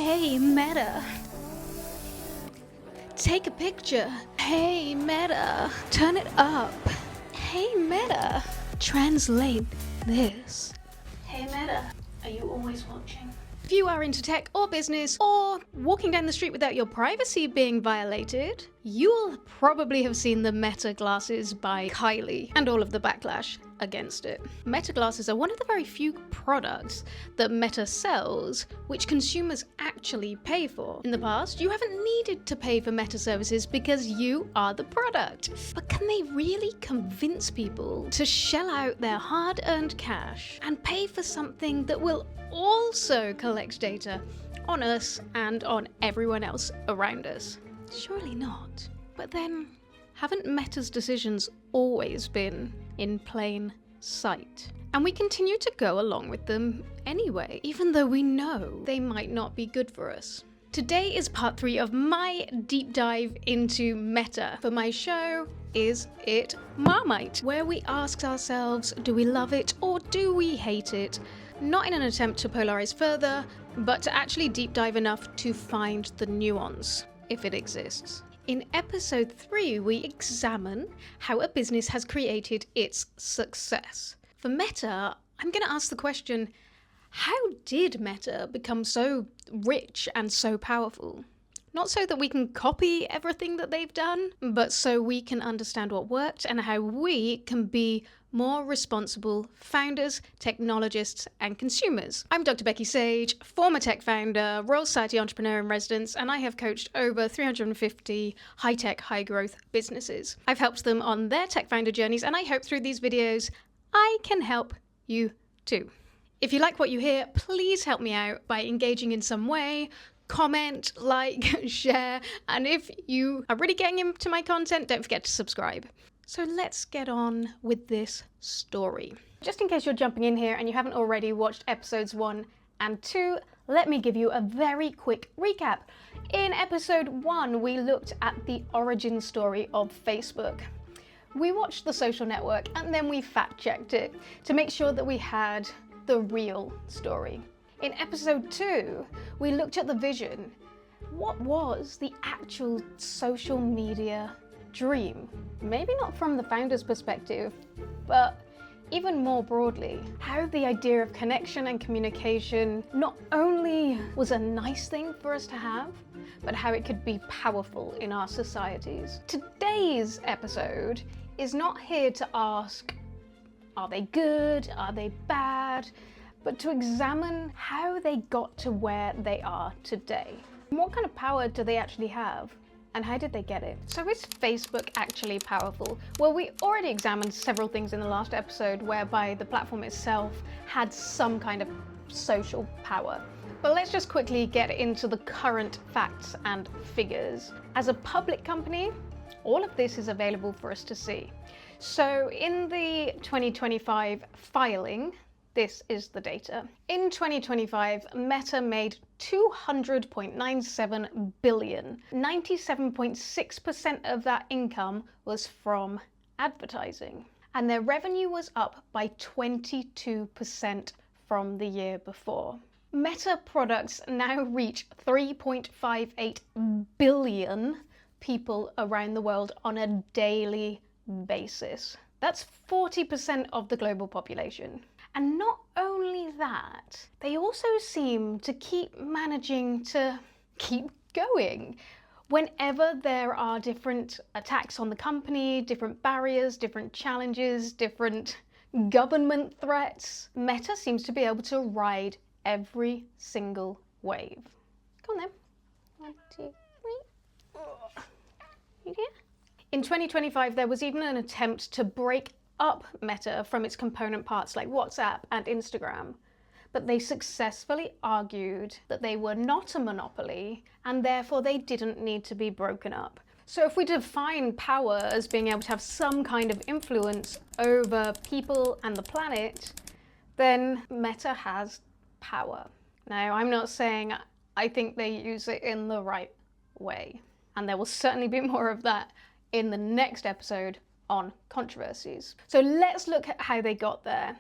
Hey Meta, take a picture. Hey Meta, turn it up. Hey Meta, translate this. Hey Meta, are you always watching? If you are into tech or business or walking down the street without your privacy being violated, you'll probably have seen the Meta glasses by Kylie and all of the backlash against it. Meta glasses are one of the very few products that Meta sells which consumers actually pay for. In the past, you haven't needed to pay for Meta services because you are the product. But can they really convince people to shell out their hard-earned cash and pay for something that will also collect data on us and on everyone else around us? Surely not. But then, haven't Meta's decisions always been in plain sight? And we continue to go along with them anyway, even though we know they might not be good for us. Today is part 3 of my deep dive into Meta for my show, Is It Marmite? Where we ask ourselves, do we love it or do we hate it? Not in an attempt to polarize further, but to actually deep dive enough to find the nuance, if it exists. In episode 3, we examine how a business has created its success. For Meta, I'm going to ask the question, how did Meta become so rich and so powerful? Not so that we can copy everything that they've done, but so we can understand what worked and how we can be more responsible founders, technologists, and consumers. I'm Dr. Becky Sage, former tech founder, Royal Society entrepreneur in residence, and I have coached over 350 high-tech, high-growth businesses. I've helped them on their tech founder journeys, and I hope through these videos I can help you too. If you like what you hear, please help me out by engaging in some way. Comment, like, share, and if you are really getting into my content, don't forget to subscribe. So let's get on with this story. Just in case you're jumping in here and you haven't already watched episodes 1 and 2, let me give you a very quick recap. In episode 1, we looked at the origin story of Facebook. We watched the social network and then we fact-checked it to make sure that we had the real story. In episode 2, we looked at the vision. What was the actual social media dream? Maybe not from the founder's perspective, but even more broadly, how the idea of connection and communication not only was a nice thing for us to have, but how it could be powerful in our societies. Today's episode is not here to ask, are they good? Are they bad? But to examine how they got to where they are today. What kind of power do they actually have? And how did they get it? So is Facebook actually powerful? Well, we already examined several things in the last episode whereby the platform itself had some kind of social power. But let's just quickly get into the current facts and figures. As a public company, all of this is available for us to see. So in the 2025 filing, this is the data. In 2025, Meta made $200.97 billion. 97.6% of that income was from advertising. And their revenue was up by 22% from the year before. Meta products now reach 3.58 billion people around the world on a daily basis. That's 40% of the global population. And not only that, they also seem to keep managing to keep going. Whenever there are different attacks on the company, different barriers, different challenges, different government threats, Meta seems to be able to ride every single wave. Go on then. 1, 2, 3. You here? In 2025, there was even an attempt to break up Meta from its component parts like WhatsApp and Instagram, but they successfully argued that they were not a monopoly and therefore they didn't need to be broken up. So if we define power as being able to have some kind of influence over people and the planet, then Meta has power. Now, I'm not saying I think they use it in the right way, and there will certainly be more of that in the next episode on controversies. So let's look at how they got there.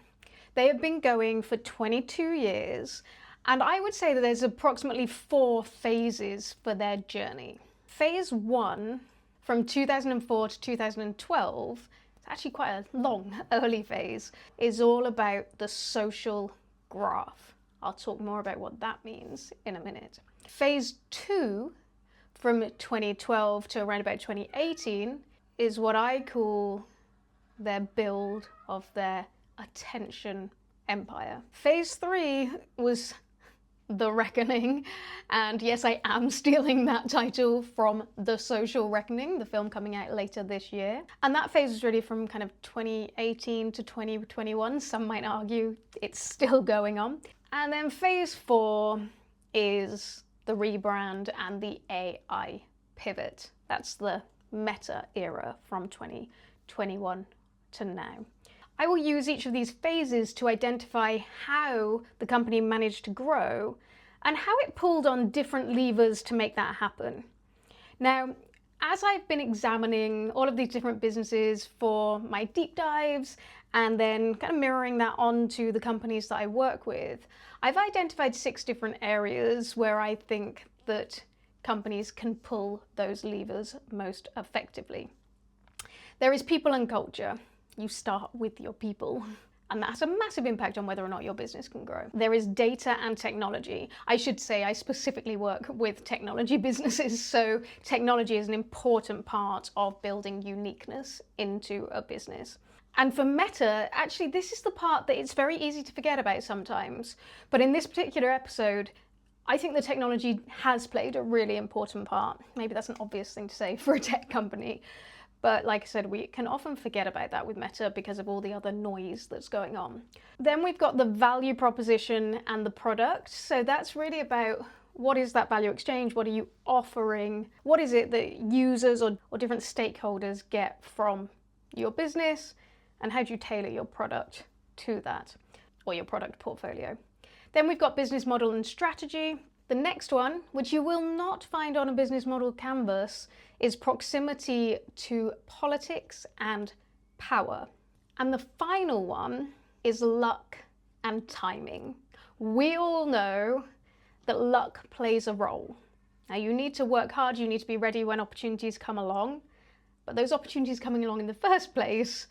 They have been going for 22 years And I would say that there's approximately 4 phases for their journey. Phase 1, from 2004 to 2012, it's actually quite a long, early phase, is all about the social graph. I'll talk more about what that means in a minute. Phase 2, from 2012 to around about 2018, is what I call their build of their attention empire. Phase 3 was the reckoning, and yes, I am stealing that title from The Social Reckoning, the film coming out later this year. And that phase is really from kind of 2018 to 2021. Some might argue it's still going on. And then phase 4 is the rebrand and the AI pivot. That's the Meta era from 2021 to now. I will use each of these phases to identify how the company managed to grow and how it pulled on different levers to make that happen. Now, as I've been examining all of these different businesses for my deep dives and then kind of mirroring that onto the companies that I work with, I've identified 6 different areas where I think that companies can pull those levers most effectively. There is people and culture. You start with your people, and that has a massive impact on whether or not your business can grow. There is data and technology. I should say I specifically work with technology businesses, so technology is an important part of building uniqueness into a business. And for Meta, actually, this is the part that it's very easy to forget about sometimes. But in this particular episode, I think the technology has played a really important part. Maybe that's an obvious thing to say for a tech company. But like I said, we can often forget about that with Meta because of all the other noise that's going on. Then we've got the value proposition and the product. So that's really about what is that value exchange? What are you offering? What is it that users or different stakeholders get from your business? And how do you tailor your product to that, or your product portfolio? Then we've got business model and strategy. The next one, which you will not find on a business model canvas, is proximity to politics and power. And the final one is luck and timing. We all know that luck plays a role. Now, you need to work hard, you need to be ready when opportunities come along, but those opportunities coming along in the first place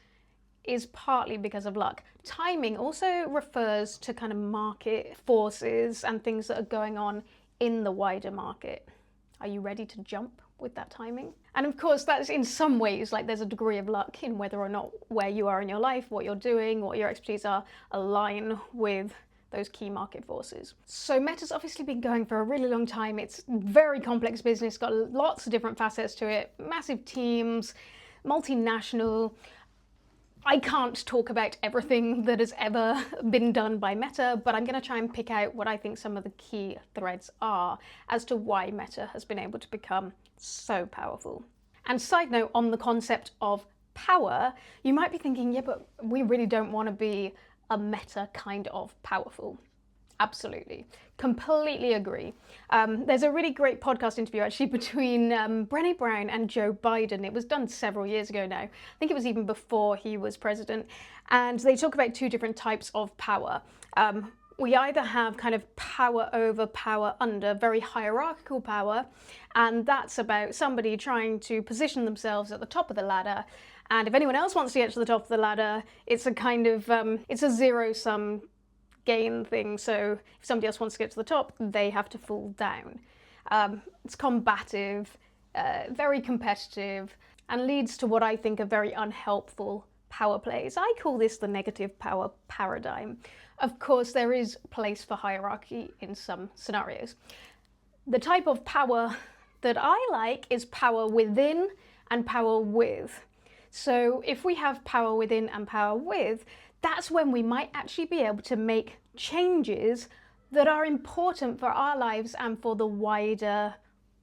is partly because of luck. Timing also refers to kind of market forces and things that are going on in the wider market. Are you ready to jump with that timing? And of course, that's in some ways like there's a degree of luck in whether or not where you are in your life, what you're doing, what your expertise are, align with those key market forces. So Meta's obviously been going for a really long time. It's a very complex business, got lots of different facets to it, massive teams, multinational. I can't talk about everything that has ever been done by Meta, but I'm going to try and pick out what I think some of the key threads are as to why Meta has been able to become so powerful. And side note on the concept of power, you might be thinking, yeah, but we really don't want to be a Meta kind of powerful. Absolutely. Completely agree. There's a really great podcast interview actually between Brené Brown and Joe Biden. It was done several years ago now. I think it was even before he was president. And they talk about 2 different types of power. We either have kind of power over, power under, very hierarchical power. And that's about somebody trying to position themselves at the top of the ladder. And if anyone else wants to get to the top of the ladder, it's a kind of, it's a zero-sum gain thing. So if somebody else wants to get to the top, they have to fall down. It's combative, very competitive, and leads to what I think are very unhelpful power plays. I call this the negative power paradigm. Of course, there is place for hierarchy in some scenarios. The type of power that I like is power within and power with. So if we have power within and power with, that's when we might actually be able to make changes that are important for our lives and for the wider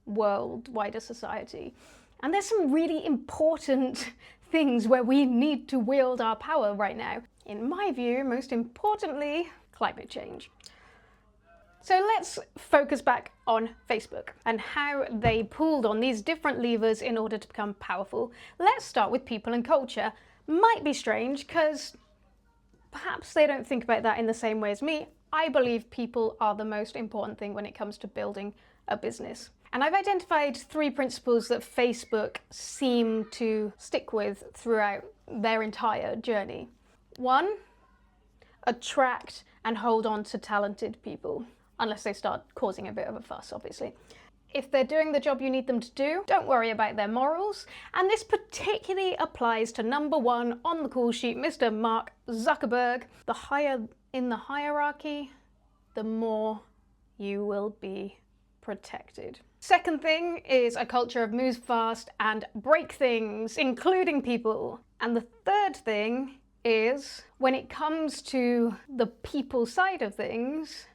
world, wider society. And there's some really important things where we need to wield our power right now. In my view, most importantly, climate change. So let's focus back on Facebook and how they pulled on these different levers in order to become powerful. Let's start with people and culture. Might be strange because perhaps they don't think about that in the same way as me. I believe people are the most important thing when it comes to building a business. And I've identified 3 principles that Facebook seem to stick with throughout their entire journey. 1, attract and hold on to talented people, unless they start causing a bit of a fuss, obviously. If they're doing the job you need them to do, don't worry about their morals. And this particularly applies to number 1 on the call sheet, Mr. Mark Zuckerberg. The higher in the hierarchy, the more you will be protected. Second thing is a culture of move fast and break things, including people. And the third thing is, when it comes to the people side of things,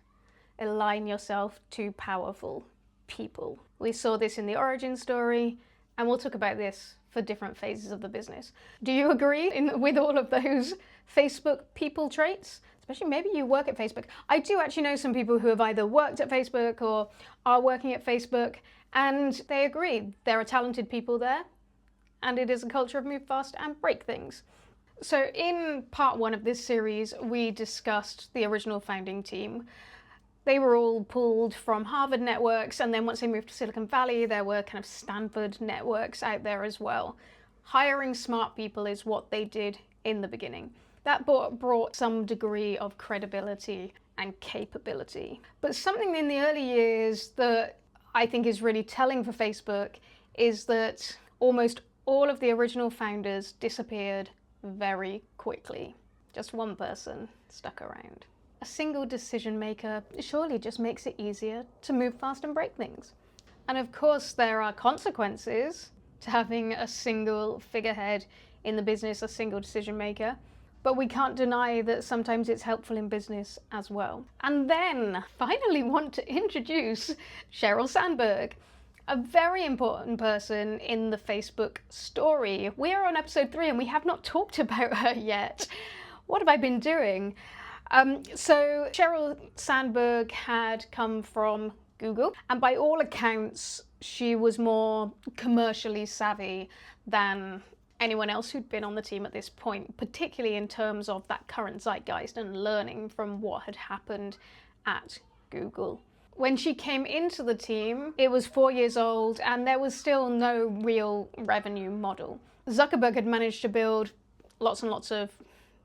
align yourself to powerful people. We saw this in the origin story, and we'll talk about this for different phases of the business. Do you agree with all of those Facebook people traits? Especially maybe you work at Facebook. I do actually know some people who have either worked at Facebook or are working at Facebook, and they agree. There are talented people there, and it is a culture of move fast and break things. So in part 1 of this series, we discussed the original founding team. They were all pulled from Harvard networks, and then once they moved to Silicon Valley, there were kind of Stanford networks out there as well. Hiring smart people is what they did in the beginning. That brought some degree of credibility and capability. But something in the early years that I think is really telling for Facebook is that almost all of the original founders disappeared very quickly. Just one person stuck around. A single decision maker surely just makes it easier to move fast and break things. And of course there are consequences to having a single figurehead in the business, a single decision maker. But we can't deny that sometimes it's helpful in business as well. And then, finally want to introduce Sheryl Sandberg, a very important person in the Facebook story. We are on episode 3 and we have not talked about her yet. What have I been doing? So Sheryl Sandberg had come from Google, and by all accounts, she was more commercially savvy than anyone else who'd been on the team at this point, particularly in terms of that current zeitgeist and learning from what had happened at Google. When she came into the team, it was 4 years old and there was still no real revenue model. Zuckerberg had managed to build lots and lots of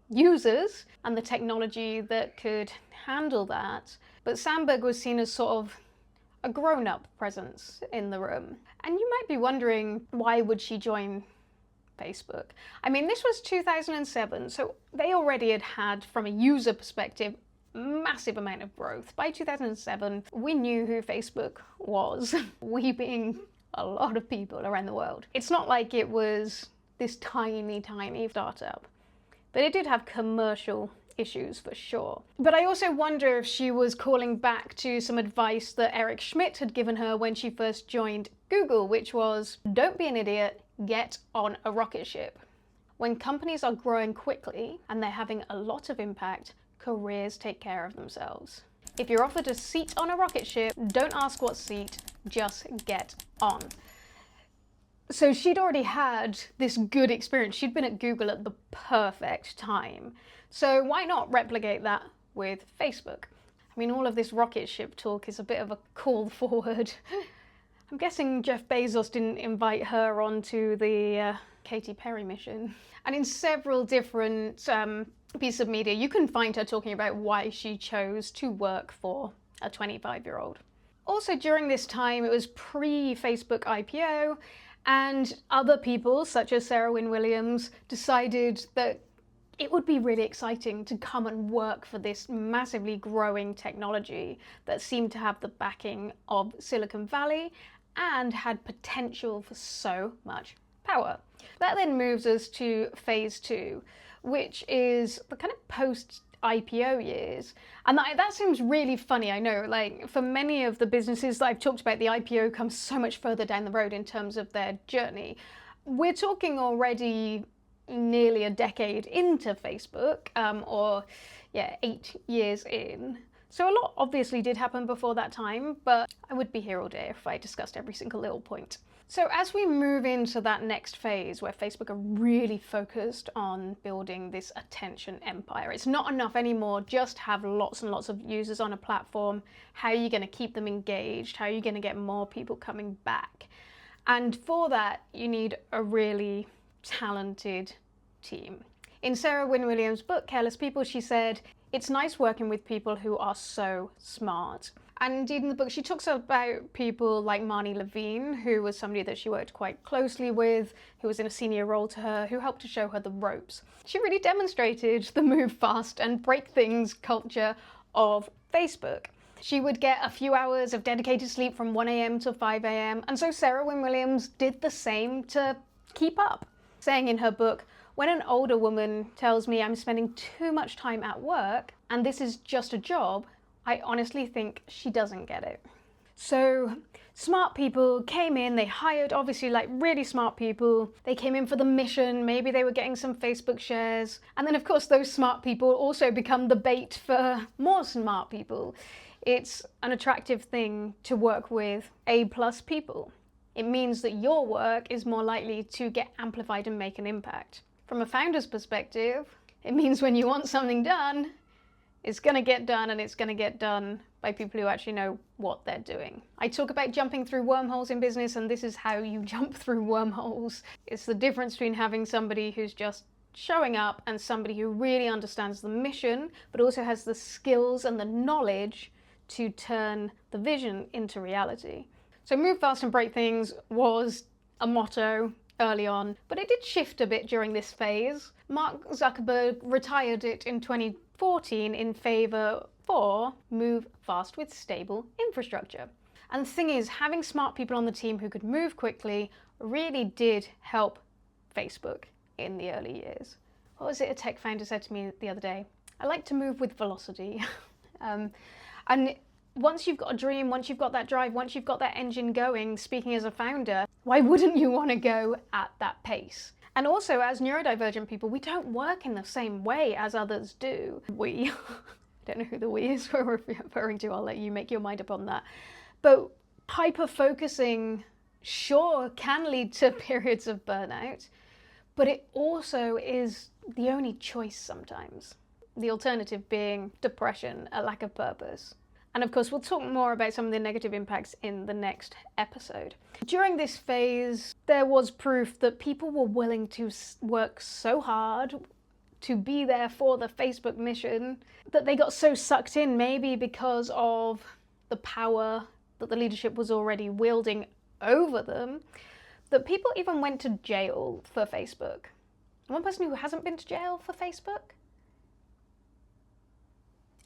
users and the technology that could handle that, but Sandberg was seen as sort of a grown-up presence in the room. And you might be wondering, why would she join Facebook? I mean, this was 2007, so they already had, from a user perspective, massive amount of growth. By 2007, we knew who Facebook was, we being a lot of people around the world. It's not like it was this tiny startup, but it did have commercial issues for sure. But I also wonder if she was calling back to some advice that Eric Schmidt had given her when she first joined Google, which was, don't be an idiot, get on a rocket ship. When companies are growing quickly and they're having a lot of impact, careers take care of themselves. If you're offered a seat on a rocket ship, don't ask what seat, just get on. So she'd already had this good experience. She'd been at Google at the perfect time. So why not replicate that with Facebook? I mean, all of this rocket ship talk is a bit of a call forward. I'm guessing Jeff Bezos didn't invite her onto the Katy Perry mission. And in several different pieces of media, you can find her talking about why she chose to work for a 25-year-old. Also during this time, it was pre-Facebook IPO, and other people, such as Sarah Wynne Williams, decided that it would be really exciting to come and work for this massively growing technology that seemed to have the backing of Silicon Valley and had potential for so much power. That then moves us to phase 2, which is the kind of post-IPO years. And that seems really funny, I know. Like, for many of the businesses that I've talked about, the IPO comes so much further down the road in terms of their journey. We're talking already nearly a decade into Facebook, 8 years in. So a lot obviously did happen before that time, but I would be here all day if I discussed every single little point. So as we move into that next phase where Facebook are really focused on building this attention empire, it's not enough anymore just have lots and lots of users on a platform. How are you going to keep them engaged? How are you going to get more people coming back? And for that, you need a really talented team. In Sarah Wynne Williams' book, Careless People, she said, "It's nice working with people who are so smart." And indeed in the book, she talks about people like Marnie Levine, who was somebody that she worked quite closely with, who was in a senior role to her, who helped to show her the ropes. She really demonstrated the move fast and break things culture of Facebook. She would get a few hours of dedicated sleep from 1 a.m. to 5 a.m. And so Sarah Wynne Williams did the same to keep up, saying in her book, "When an older woman tells me I'm spending too much time at work and this is just a job, I honestly think she doesn't get it." So smart people came in, they hired obviously like really smart people. They came in for the mission, maybe they were getting some Facebook shares. And then of course those smart people also become the bait for more smart people. It's an attractive thing to work with A+ people. It means that your work is more likely to get amplified and make an impact. From a founder's perspective, it means when you want something done, it's going to get done, and it's going to get done by people who actually know what they're doing. I talk about jumping through wormholes in business, and this is how you jump through wormholes. It's the difference between having somebody who's just showing up and somebody who really understands the mission, but also has the skills and the knowledge to turn the vision into reality. So move fast and break things was a motto early on, but it did shift a bit during this phase. Mark Zuckerberg retired it in 2014 in favor for move fast with stable infrastructure. And the thing is, having smart people on the team who could move quickly really did help Facebook in the early years. What was it a tech founder said to me the other day? I like to move with velocity. And once you've got a dream, once you've got that drive, once you've got that engine going, speaking as a founder, why wouldn't you want to go at that pace? And also, as neurodivergent people, we don't work in the same way as others do. I don't know who the we is we're referring to, I'll let you make your mind up on that. But hyper-focusing, sure, can lead to periods of burnout, but it also is the only choice sometimes. The alternative being depression, a lack of purpose. And of course, we'll talk more about some of the negative impacts in the next episode. During this phase, there was proof that people were willing to work so hard to be there for the Facebook mission that they got so sucked in, maybe because of the power that the leadership was already wielding over them, that people even went to jail for Facebook. One person who hasn't been to jail for Facebook?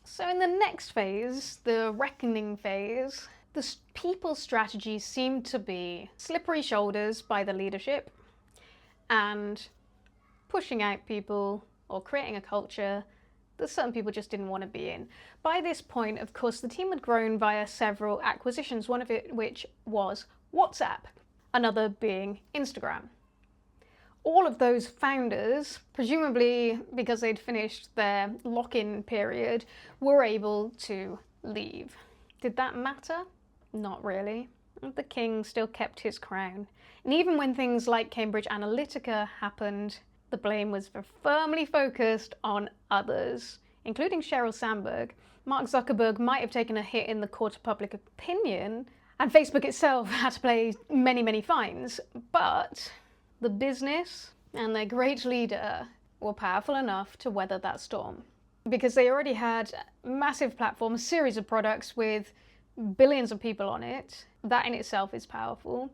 So in the next phase, the reckoning phase, the people's strategies seemed to be slippery shoulders by the leadership and pushing out people or creating a culture that certain people just didn't want to be in. By this point, of course, the team had grown via several acquisitions, one of it which was WhatsApp, another being Instagram. All of those founders, presumably because they'd finished their lock-in period, were able to leave. Did that matter? Not really. The king still kept his crown. And even when things like Cambridge Analytica happened, the blame was firmly focused on others, including Sheryl Sandberg. Mark Zuckerberg might have taken a hit in the court of public opinion, and Facebook itself had to pay many, many fines, but the business and their great leader were powerful enough to weather that storm because they already had massive platforms, a series of products with billions of people on it. That in itself is powerful.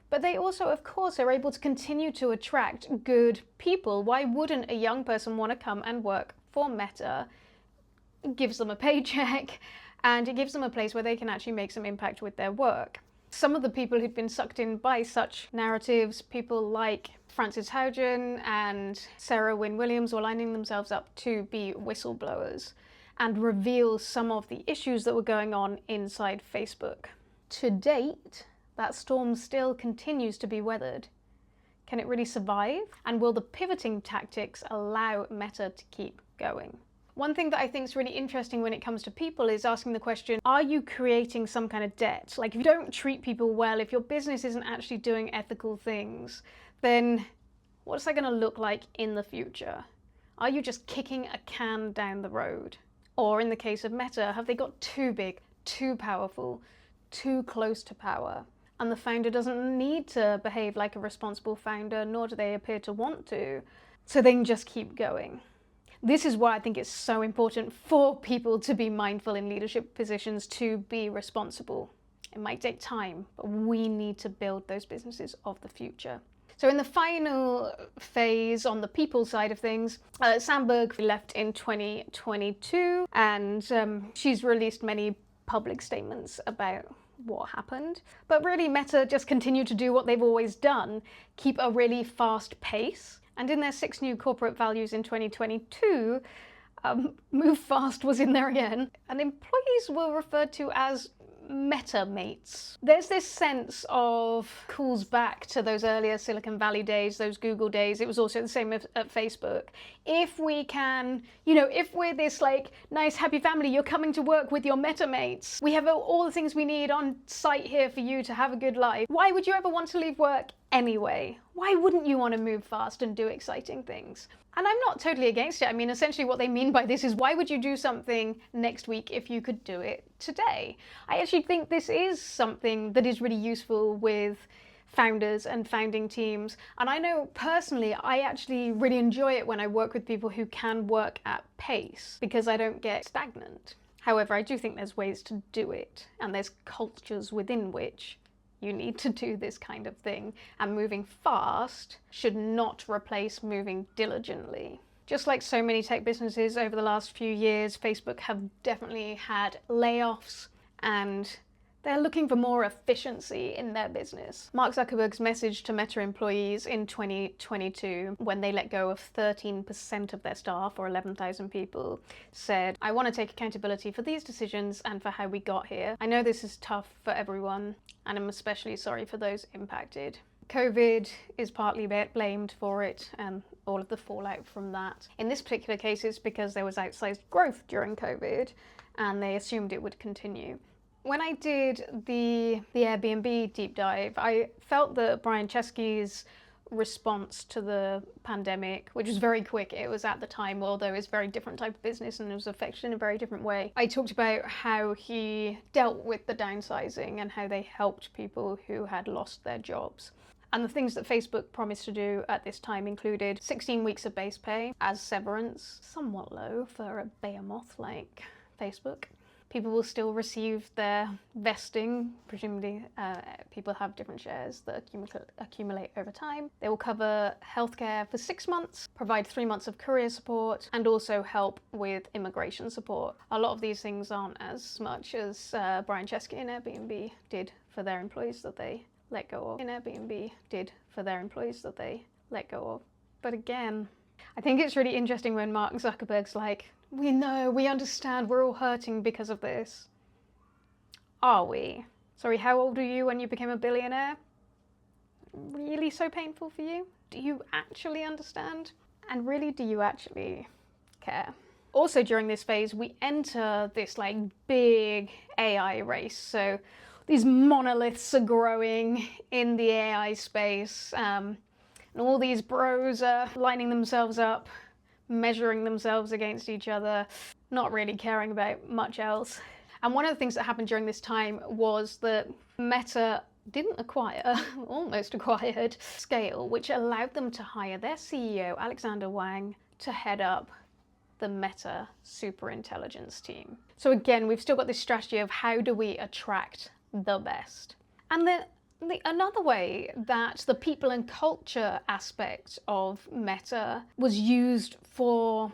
But they also, of course, are able to continue to attract good people. Why wouldn't a young person want to come and work for Meta? It gives them a paycheck and it gives them a place where they can actually make some impact with their work. Some of the people who'd been sucked in by such narratives, people like Frances Haugen and Sarah Wynne Williams, were lining themselves up to be whistleblowers and reveal some of the issues that were going on inside Facebook. To date, that storm still continues to be weathered. Can it really survive? And will the pivoting tactics allow Meta to keep going? One thing that I think is really interesting when it comes to people is asking the question, are you creating some kind of debt? Like, if you don't treat people well, if your business isn't actually doing ethical things, then what's that going to look like in the future? Are you just kicking a can down the road? Or in the case of Meta, have they got too big, too powerful, too close to power? And the founder doesn't need to behave like a responsible founder, nor do they appear to want to, so they can just keep going. This is why I think it's so important for people to be mindful in leadership positions, to be responsible. It might take time, but we need to build those businesses of the future. So in the final phase on the people side of things, Sandberg left in 2022, and she's released many public statements about what happened. But really, Meta just continued to do what they've always done, keep a really fast pace. And in their 6 new corporate values in 2022, move fast was in there again, and employees were referred to as meta mates. There's this sense of calls back to those earlier Silicon Valley days, those Google days. It was also the same at Facebook. If we can, if we're this like nice happy family, you're coming to work with your meta mates. We have all the things we need on site here for you to have a good life. Why would you ever want to leave work anyway? Why wouldn't you want to move fast and do exciting things? And I'm not totally against it. I mean, essentially what they mean by this is, why would you do something next week if you could do it today? I actually think this is something that is really useful with founders and founding teams. And I know personally, I actually really enjoy it when I work with people who can work at pace, because I don't get stagnant. However, I do think there's ways to do it, and there's cultures within which you need to do this kind of thing, and moving fast should not replace moving diligently. Just like so many tech businesses over the last few years, Facebook have definitely had layoffs, and they're looking for more efficiency in their business. Mark Zuckerberg's message to Meta employees in 2022, when they let go of 13% of their staff, or 11,000 people, said, "I want to take accountability for these decisions and for how we got here. I know this is tough for everyone, and I'm especially sorry for those impacted." COVID is partly blamed for it, and all of the fallout from that. In this particular case, it's because there was outsized growth during COVID, and they assumed it would continue. When I did the Airbnb deep dive, I felt that Brian Chesky's response to the pandemic, which was very quick, it was at the time, although it's a very different type of business and it was affected in a very different way. I talked about how he dealt with the downsizing and how they helped people who had lost their jobs. And the things that Facebook promised to do at this time included 16 weeks of base pay as severance, somewhat low for a behemoth like Facebook. People will still receive their vesting. Presumably, people have different shares that accumulate over time. They will cover healthcare for 6 months, provide 3 months of career support, and also help with immigration support. A lot of these things aren't as much as Brian Chesky and Airbnb did for their employees that they let go of. But again, I think it's really interesting when Mark Zuckerberg's like, "We know, we understand, we're all hurting because of this." Are we? Sorry, how old were you when you became a billionaire? Really so painful for you? Do you actually understand? And really, do you actually care? Also during this phase, we enter this like big AI race. So these monoliths are growing in the AI space, and all these bros are lining themselves up, measuring themselves against each other, not really caring about much else. And one of the things that happened during this time was that Meta didn't acquire, almost acquired, scale, which allowed them to hire their CEO, Alexander Wang, to head up the Meta superintelligence team. So again, we've still got this strategy of how do we attract the best. And another way that the people and culture aspect of Meta was used for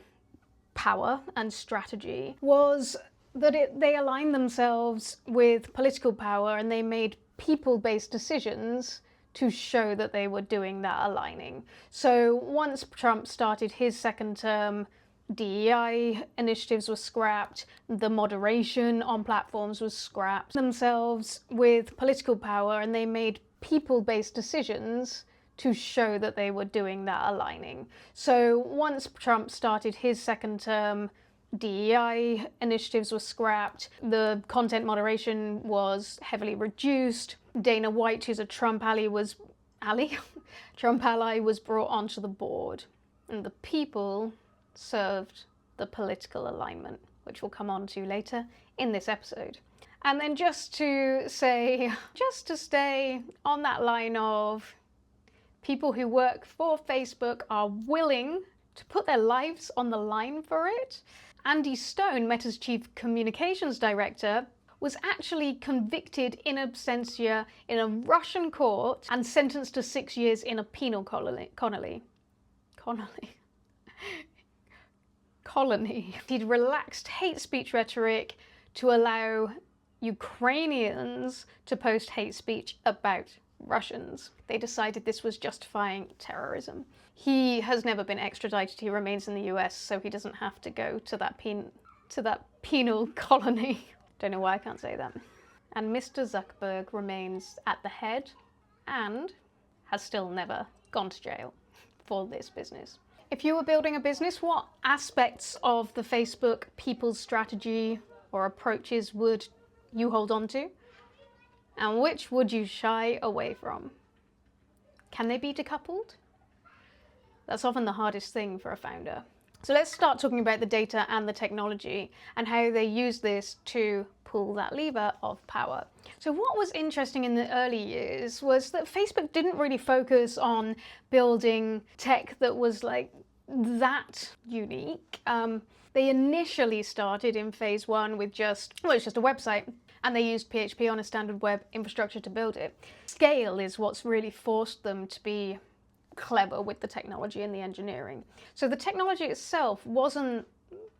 power and strategy was that they aligned themselves with political power, and they made people-based decisions to show that they were doing that aligning. So once Trump started his second term, DEI initiatives were scrapped, the moderation on platforms was scrapped, themselves with political power, and they made people-based decisions to show that they were doing that aligning. So once Trump started his second term, DEI initiatives were scrapped, the content moderation was heavily reduced, Dana White, who's a Trump ally, was brought onto the board, and the people served the political alignment, which we'll come on to later in this episode. And then just to stay on that line of people who work for Facebook are willing to put their lives on the line for it, Andy Stone, Meta's chief communications director, was actually convicted in absentia in a Russian court and sentenced to 6 years in a penal colony. He'd relaxed hate speech rhetoric to allow Ukrainians to post hate speech about Russians. They decided this was justifying terrorism. He has never been extradited. He remains in the US, so he doesn't have to go to that penal colony. Don't know why I can't say that. And Mr. Zuckerberg remains at the head and has still never gone to jail for this business. If you were building a business, what aspects of the Facebook people's strategy or approaches would you hold on to? And which would you shy away from? Can they be decoupled? That's often the hardest thing for a founder. So let's start talking about the data and the technology and how they use this to pull that lever of power. So what was interesting in the early years was that Facebook didn't really focus on building tech that was like that unique. They initially started in phase one with it's just a website, and they used PHP on a standard web infrastructure to build it. Scale is what's really forced them to be clever with the technology and the engineering. So the technology itself wasn't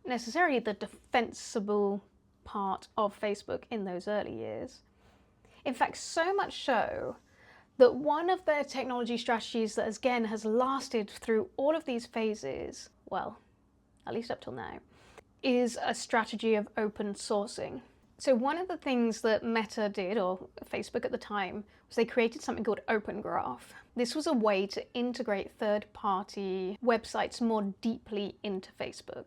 necessarily the defensible part of Facebook in those early years. In fact, so much so that one of their technology strategies that again has lasted through all of these phases, well, at least up till now, is a strategy of open sourcing. So one of the things that Meta did, or Facebook at the time, was they created something called Open Graph. This was a way to integrate third-party websites more deeply into Facebook.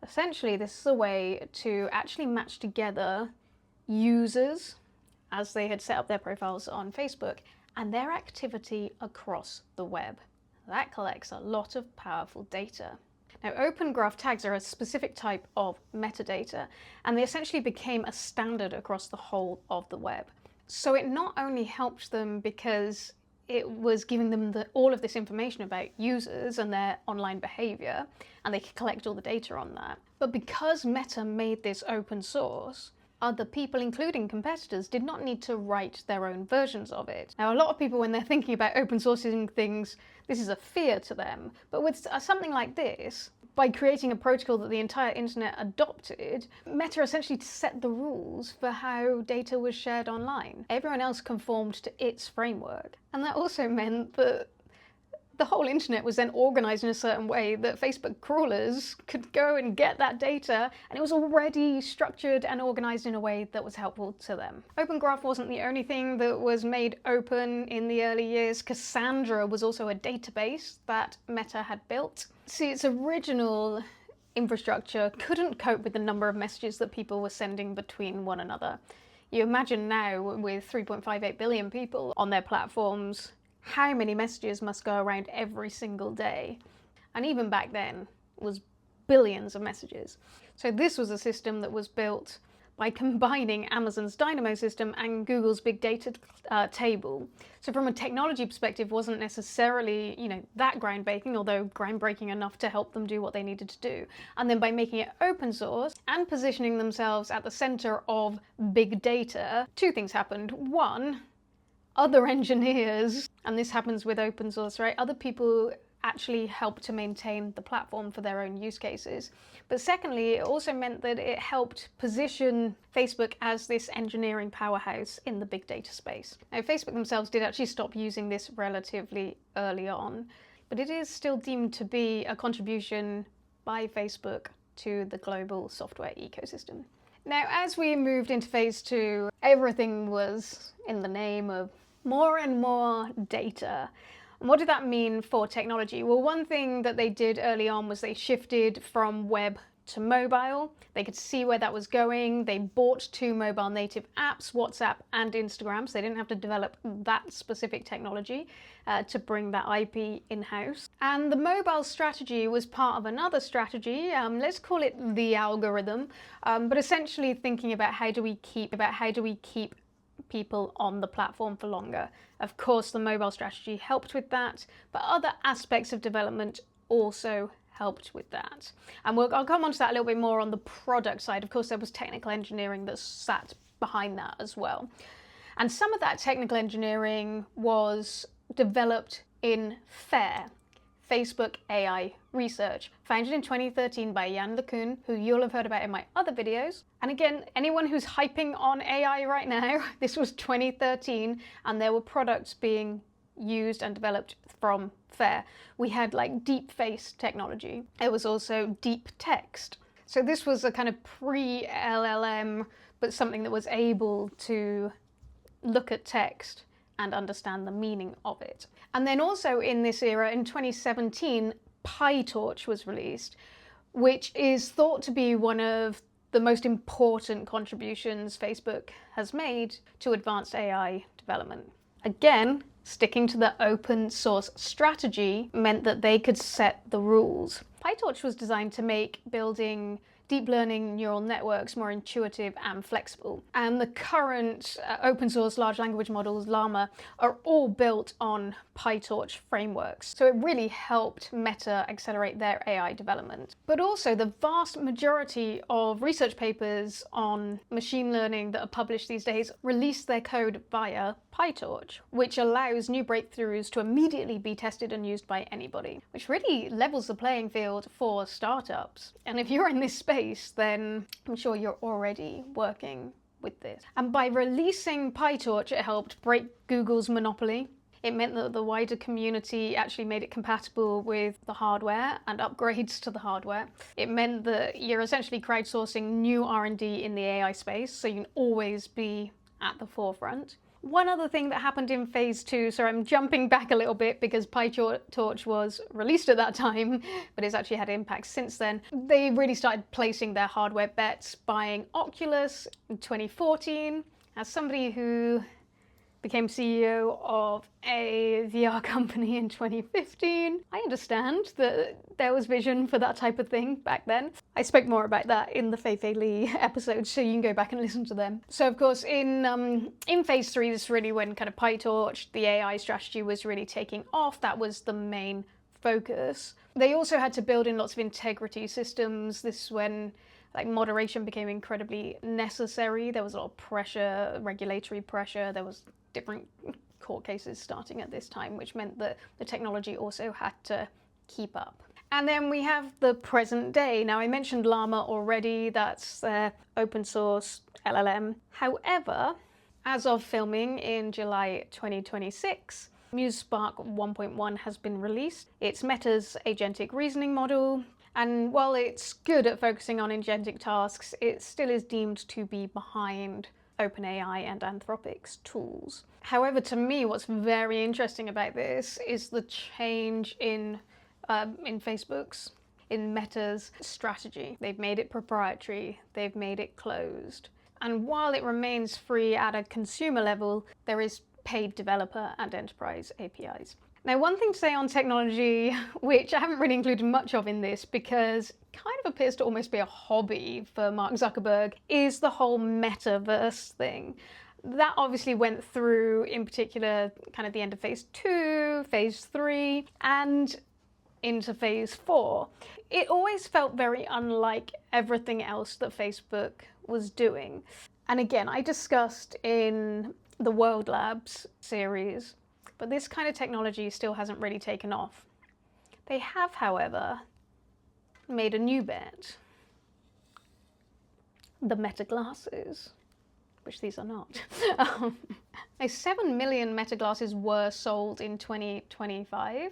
Essentially, this is a way to actually match together users as they had set up their profiles on Facebook and their activity across the web. That collects a lot of powerful data. Now, Open Graph tags are a specific type of metadata, and they essentially became a standard across the whole of the web. So it not only helped them because it was giving them all of this information about users and their online behavior, and they could collect all the data on that, but because Meta made this open source, other people, including competitors, did not need to write their own versions of it. Now, a lot of people, when they're thinking about open sourcing things, this is a fear to them. But with something like this, by creating a protocol that the entire internet adopted, Meta essentially set the rules for how data was shared online. Everyone else conformed to its framework. And that also meant that the whole internet was then organized in a certain way that Facebook crawlers could go and get that data, and it was already structured and organized in a way that was helpful to them. Open Graph wasn't the only thing that was made open in the early years. Cassandra was also a database that Meta had built. See, its original infrastructure couldn't cope with the number of messages that people were sending between one another. You imagine now, with 3.58 billion people on their platforms, how many messages must go around every single day. And even back then, it was billions of messages. So this was a system that was built by combining Amazon's Dynamo system and Google's big data table. So from a technology perspective, wasn't necessarily, that groundbreaking, although groundbreaking enough to help them do what they needed to do. And then by making it open source and positioning themselves at the center of big data, two things happened. One, other engineers, and this happens with open source, right? Other people actually help to maintain the platform for their own use cases. But secondly, it also meant that it helped position Facebook as this engineering powerhouse in the big data space. Now, Facebook themselves did actually stop using this relatively early on, but it is still deemed to be a contribution by Facebook to the global software ecosystem. Now, as we moved into phase two, everything was in the name of more and more data. And what did that mean for technology? Well, one thing that they did early on was they shifted from web to mobile. They could see where that was going. They bought 2 mobile native apps, WhatsApp and Instagram, so they didn't have to develop that specific technology to bring that IP in-house. And the mobile strategy was part of another strategy, let's call it the algorithm, but essentially thinking about how do we keep people on the platform for longer. Of course, the mobile strategy helped with that, but other aspects of development also helped with that. And I'll come on to that a little bit more on the product side. Of course, there was technical engineering that sat behind that as well. And some of that technical engineering was developed in FAIR, Facebook AI Research, founded in 2013 by Jan LeCun, who you'll have heard about in my other videos. And again, anyone who's hyping on AI right now, this was 2013, and there were products being used and developed from FAIR. We had like deep face technology. It was also deep text. So this was a kind of pre-LLM, but something that was able to look at text and understand the meaning of it. And then also in this era, in 2017, PyTorch was released, which is thought to be one of the most important contributions Facebook has made to advanced AI development. Again, sticking to the open source strategy meant that they could set the rules. PyTorch was designed to make building deep learning neural networks more intuitive and flexible. And the current open source large language models, Llama, are all built on PyTorch frameworks. So it really helped Meta accelerate their AI development. But also the vast majority of research papers on machine learning that are published these days release their code via PyTorch, which allows new breakthroughs to immediately be tested and used by anybody, which really levels the playing field for startups. And if you're in this space, then I'm sure you're already working with this. And by releasing PyTorch, it helped break Google's monopoly. It meant that the wider community actually made it compatible with the hardware and upgrades to the hardware. It meant that you're essentially crowdsourcing new R&D in the AI space, so you can always be at the forefront. One other thing that happened in phase 2, so I'm jumping back a little bit because PyTorch was released at that time, but it's actually had impact since then. They really started placing their hardware bets, buying Oculus in 2014. As somebody who became CEO of a VR company in 2015. I understand that there was vision for that type of thing back then. I spoke more about that in the Feifei Li episodes, so you can go back and listen to them. So of course, in phase 3, this is really when kind of PyTorch, the AI strategy, was really taking off. That was the main focus. They also had to build in lots of integrity systems. This is when like moderation became incredibly necessary. There was a lot of pressure, regulatory pressure. There was different court cases starting at this time, which meant that the technology also had to keep up. And then we have the present day. Now, I mentioned Llama already. That's their open source LLM. However, as of filming in July 2026, MuseSpark 1.1 has been released. It's Meta's agentic reasoning model. And while it's good at focusing on agentic tasks, it still is deemed to be behind OpenAI and Anthropic's tools. However, to me, what's very interesting about this is the change in Facebook's, in Meta's strategy. They've made it proprietary, they've made it closed. And while it remains free at a consumer level, there is paid developer and enterprise APIs. Now, one thing to say on technology, which I haven't really included much of in this because it kind of appears to almost be a hobby for Mark Zuckerberg, is the whole metaverse thing. That obviously went through, in particular, kind of the end of phase 2, phase 3, and into phase 4. It always felt very unlike everything else that Facebook was doing. And again, I discussed in the World Labs series, but this kind of technology still hasn't really taken off. They have, however, made a new bet. The Meta glasses, which these are not. Now, 7 million Meta glasses were sold in 2025.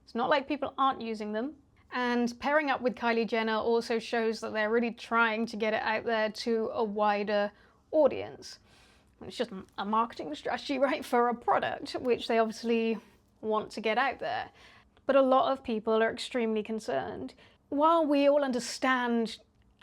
It's not like people aren't using them. And pairing up with Kylie Jenner also shows that they're really trying to get it out there to a wider audience. It's just a marketing strategy, right, for a product, which they obviously want to get out there. But a lot of people are extremely concerned. While we all understand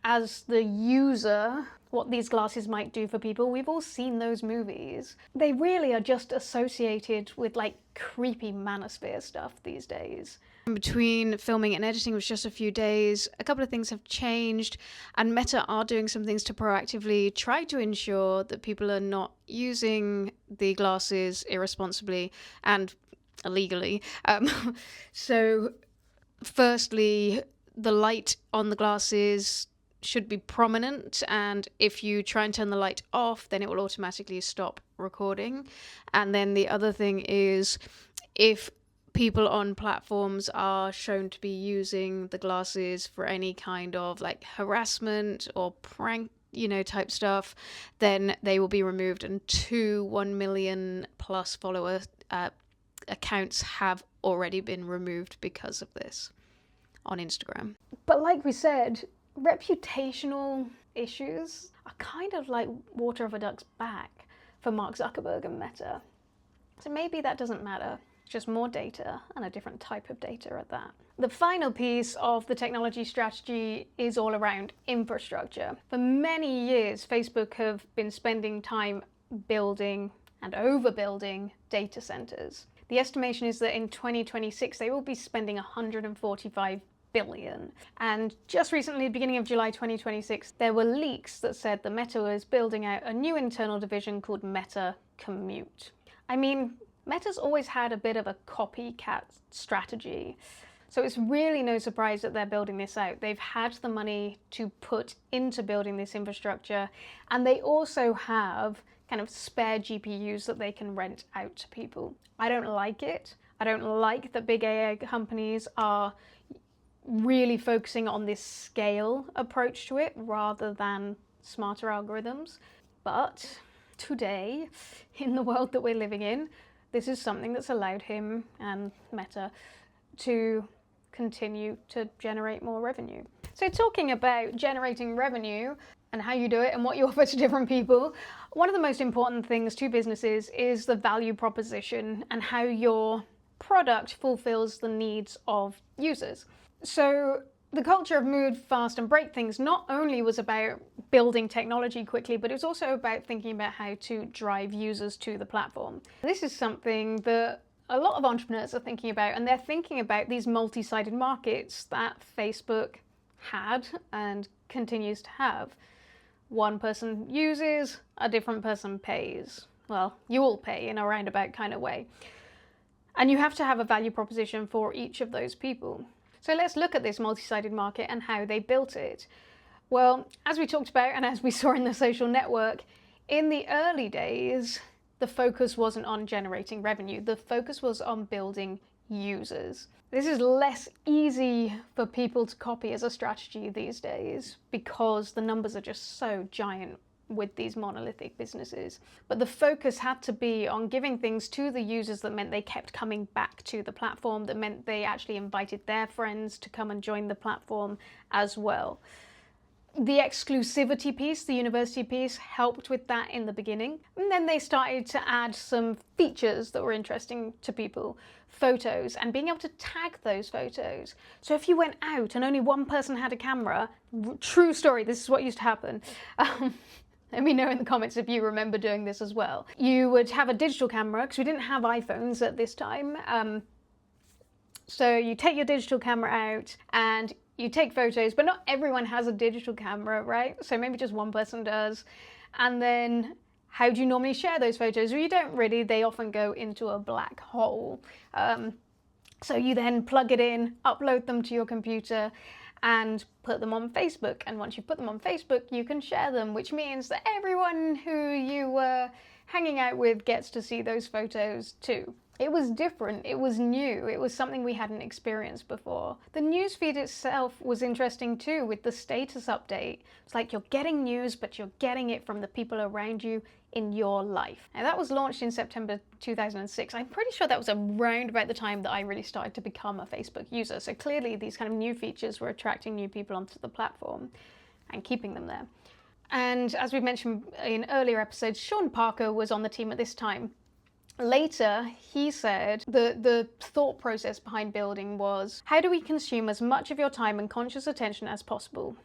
as the user, what these glasses might do for people. We've all seen those movies. They really are just associated with like creepy manosphere stuff these days. Between filming and editing was just a few days. A couple of things have changed, and Meta are doing some things to proactively try to ensure that people are not using the glasses irresponsibly and illegally. So firstly, the light on the glasses should be prominent, and if you try and turn the light off, then it will automatically stop recording. And then the other thing is, if people on platforms are shown to be using the glasses for any kind of like harassment or prank, type stuff, then they will be removed, and 1 million plus follower accounts have already been removed because of this on Instagram. But like we said, reputational issues are kind of like water off a duck's back for Mark Zuckerberg and Meta. So maybe that doesn't matter. It's just more data, and a different type of data at that. The final piece of the technology strategy is all around infrastructure. For many years, Facebook have been spending time building and overbuilding data centers. The estimation is that in 2026, they will be spending 145 billion. And just recently, beginning of July 2026, there were leaks that said that Meta was building out a new internal division called Meta Commute. I mean, Meta's always had a bit of a copycat strategy. So it's really no surprise that they're building this out. They've had the money to put into building this infrastructure, and they also have kind of spare GPUs that they can rent out to people. I don't like it. I don't like that big AI companies are really focusing on this scale approach to it rather than smarter algorithms. But today, in the world that we're living in, this is something that's allowed him and Meta to continue to generate more revenue. So talking about generating revenue and how you do it and what you offer to different people, one of the most important things to businesses is the value proposition and how your product fulfills the needs of users. So the culture of move fast and break things not only was about building technology quickly, but it was also about thinking about how to drive users to the platform. This is something that a lot of entrepreneurs are thinking about, and they're thinking about these multi-sided markets that Facebook had and continues to have. One person uses, a different person pays. Well, you all pay in a roundabout kind of way. And you have to have a value proposition for each of those people. So let's look at this multi-sided market and how they built it. Well, as we talked about and as we saw in the social network, in the early days, the focus wasn't on generating revenue. The focus was on building users. This is less easy for people to copy as a strategy these days because the numbers are just so giant with these monolithic businesses. But the focus had to be on giving things to the users that meant they kept coming back to the platform, that meant they actually invited their friends to come and join the platform as well. The exclusivity piece, the university piece, helped with that in the beginning. And then they started to add some features that were interesting to people. Photos, and being able to tag those photos. So if you went out and only one person had a camera, true story, this is what used to happen. Let me know in the comments if you remember doing this as well. You would have a digital camera, because we didn't have iPhones at this time. So you take your digital camera out and you take photos, but not everyone has a digital camera, right? So maybe just one person does. And then how do you normally share those photos? Well, you don't really, they often go into a black hole. So you then plug it in, upload them to your computer, and put them on Facebook. And once you've put them on Facebook, you can share them, which means that everyone who you were hanging out with gets to see those photos too. It was different, it was new, it was something we hadn't experienced before. The newsfeed itself was interesting too, with the status update. It's like you're getting news, but you're getting it from the people around you in your life. Now that was launched in September 2006. I'm pretty sure that was around about the time that I really started to become a Facebook user. So clearly these kind of new features were attracting new people onto the platform and keeping them there. And as we've mentioned in earlier episodes, Sean Parker was on the team at this time. Later, he said the thought process behind building was, how do we consume as much of your time and conscious attention as possible?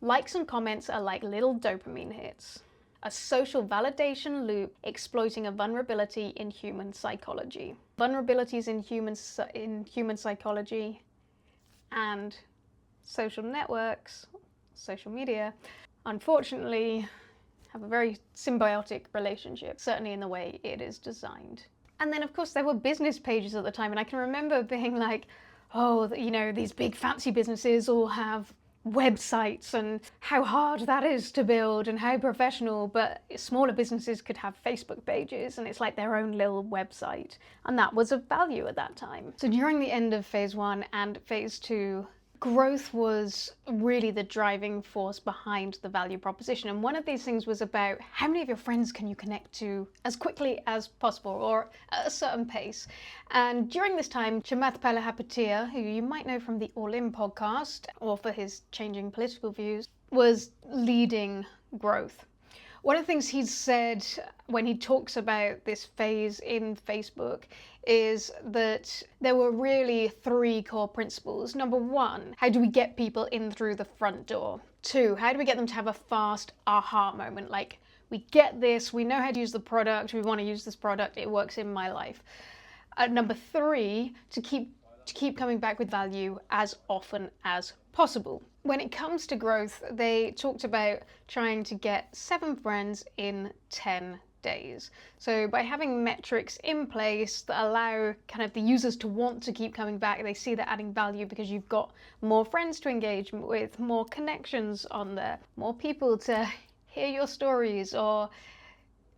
Likes and comments are like little dopamine hits. A social validation loop exploiting a vulnerability in human psychology. Vulnerabilities in human psychology and social networks, social media, unfortunately, have a very symbiotic relationship, certainly in the way it is designed. And then, of course, there were business pages at the time, and I can remember being like, oh, you know, these big fancy businesses all have websites and how hard that is to build and how professional, but smaller businesses could have Facebook pages and it's like their own little website, and that was of value at that time. So during the end of phase 1 and phase 2, growth was really the driving force behind the value proposition. And one of these things was about how many of your friends can you connect to as quickly as possible or at a certain pace. And during this time, Chamath Palihapitiya, who you might know from the All In podcast or for his changing political views, was leading growth. One of the things he's said when he talks about this phase in Facebook is that there were really 3 core principles. Number 1, how do we get people in through the front door? 2, how do we get them to have a fast aha moment? Like, we get this, we know how to use the product, we want to use this product, it works in my life. Number 3, to keep coming back with value as often as possible. When it comes to growth, they talked about trying to get 7 friends in 10 days. So by having metrics in place that allow kind of the users to want to keep coming back, they see they're adding value because you've got more friends to engage with, more connections on there, more people to hear your stories, or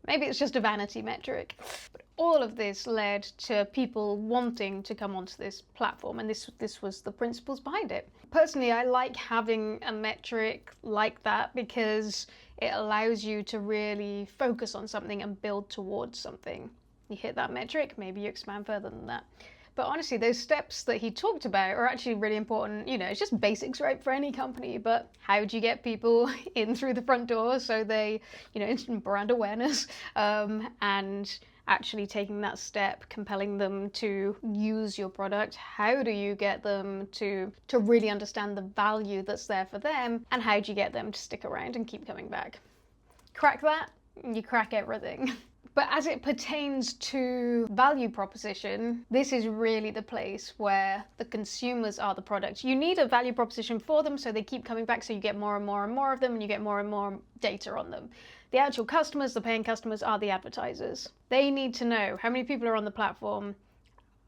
maybe it's just a vanity metric. But all of this led to people wanting to come onto this platform, and this was the principles behind it. Personally, I like having a metric like that because it allows you to really focus on something and build towards something. You hit that metric, maybe you expand further than that. But honestly, those steps that he talked about are actually really important. You know, it's just basics, right, for any company. But how do you get people in through the front door so they, you know, instant brand awareness, and actually taking that step, compelling them to use your product? How do you get them to really understand the value that's there for them? And how do you get them to stick around and keep coming back? Crack that, you crack everything. But as it pertains to value proposition, this is really the place where the consumers are the product. You need a value proposition for them so they keep coming back, so you get more and more and more of them and you get more and more data on them. The actual customers, the paying customers, are the advertisers. They need to know how many people are on the platform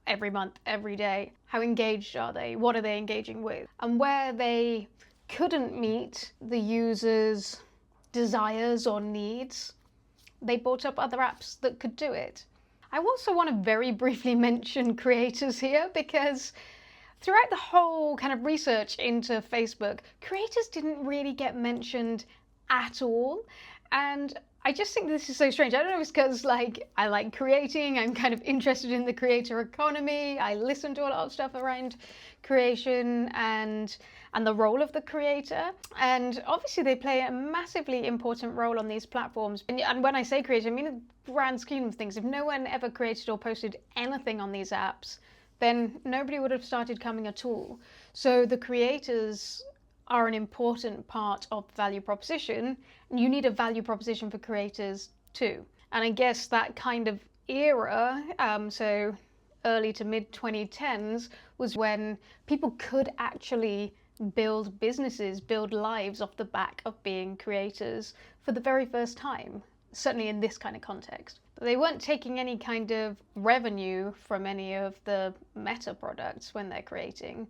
every month, every day. How engaged are they? What are they engaging with? And where they couldn't meet the users' desires or needs, they brought up other apps that could do it. I also want to very briefly mention creators here, because throughout the whole kind of research into Facebook, creators didn't really get mentioned at all. And I just think this is so strange. I don't know if it's because like I like creating, I'm kind of interested in the creator economy, I listen to a lot of stuff around creation and the role of the creator. And obviously they play a massively important role on these platforms. And when I say creator, I mean in the grand scheme of things. If no one ever created or posted anything on these apps, then nobody would have started coming at all. So the creators are an important part of the value proposition, and you need a value proposition for creators too. And I guess that kind of era, so early to mid 2010s, was when people could actually build businesses, build lives off the back of being creators for the very first time, certainly in this kind of context. But they weren't taking any kind of revenue from any of the Meta products when they're creating.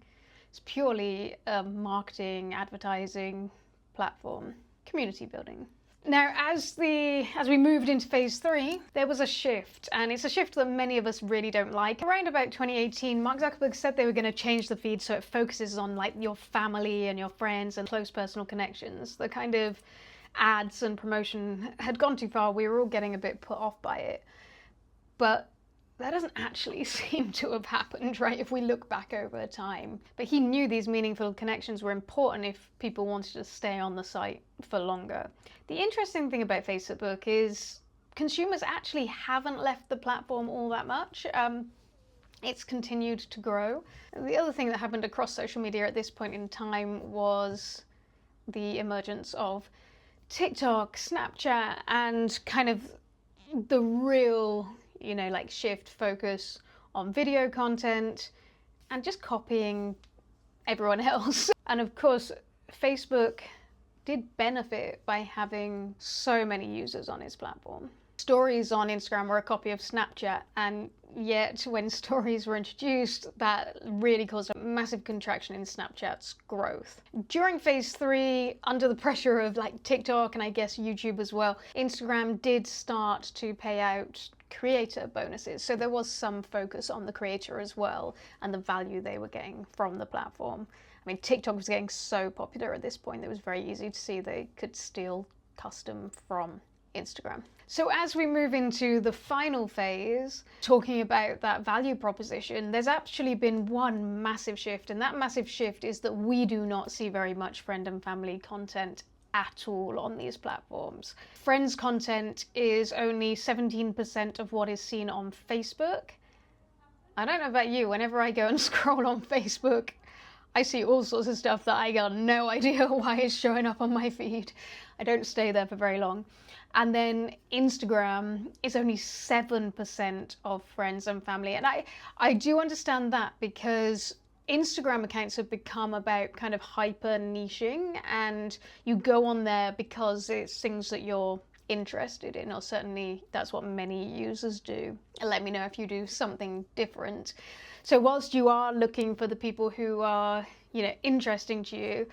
It's purely a marketing, advertising platform, community building. Now, as we moved into phase 3, there was a shift, and it's a shift that many of us really don't like. Around about 2018, Mark Zuckerberg said they were going to change the feed so it focuses on like your family and your friends and close personal connections. The kind of ads and promotion had gone too far. We were all getting a bit put off by it. But that doesn't actually seem to have happened, right, if we look back over time. But he knew these meaningful connections were important if people wanted to stay on the site for longer. The interesting thing about Facebook is consumers actually haven't left the platform all that much. It's continued to grow. The other thing that happened across social media at this point in time was the emergence of TikTok, Snapchat, and kind of the real, like shift focus on video content and just copying everyone else. And of course, Facebook did benefit by having so many users on its platform. Stories on Instagram were a copy of Snapchat, and yet when stories were introduced, that really caused a massive contraction in Snapchat's growth. During phase 3, under the pressure of like TikTok and I guess YouTube as well, Instagram did start to pay out creator bonuses. So there was some focus on the creator as well and the value they were getting from the platform. I mean, TikTok was getting so popular at this point, it was very easy to see they could steal custom from Instagram. So as we move into the final phase, talking about that value proposition, there's actually been one massive shift, and that massive shift is that we do not see very much friend and family content at all on these platforms. Friends content is only 17% of what is seen on Facebook. I don't know about you, whenever I go and scroll on Facebook, I see all sorts of stuff that I got no idea why it's showing up on my feed. I don't stay there for very long. And then Instagram is only 7% of friends and family. And I do understand that, because Instagram accounts have become about kind of hyper niching, and you go on there because it's things that you're interested in, or certainly that's what many users do. And let me know if you do something different. So whilst you are looking for the people who are, interesting to you,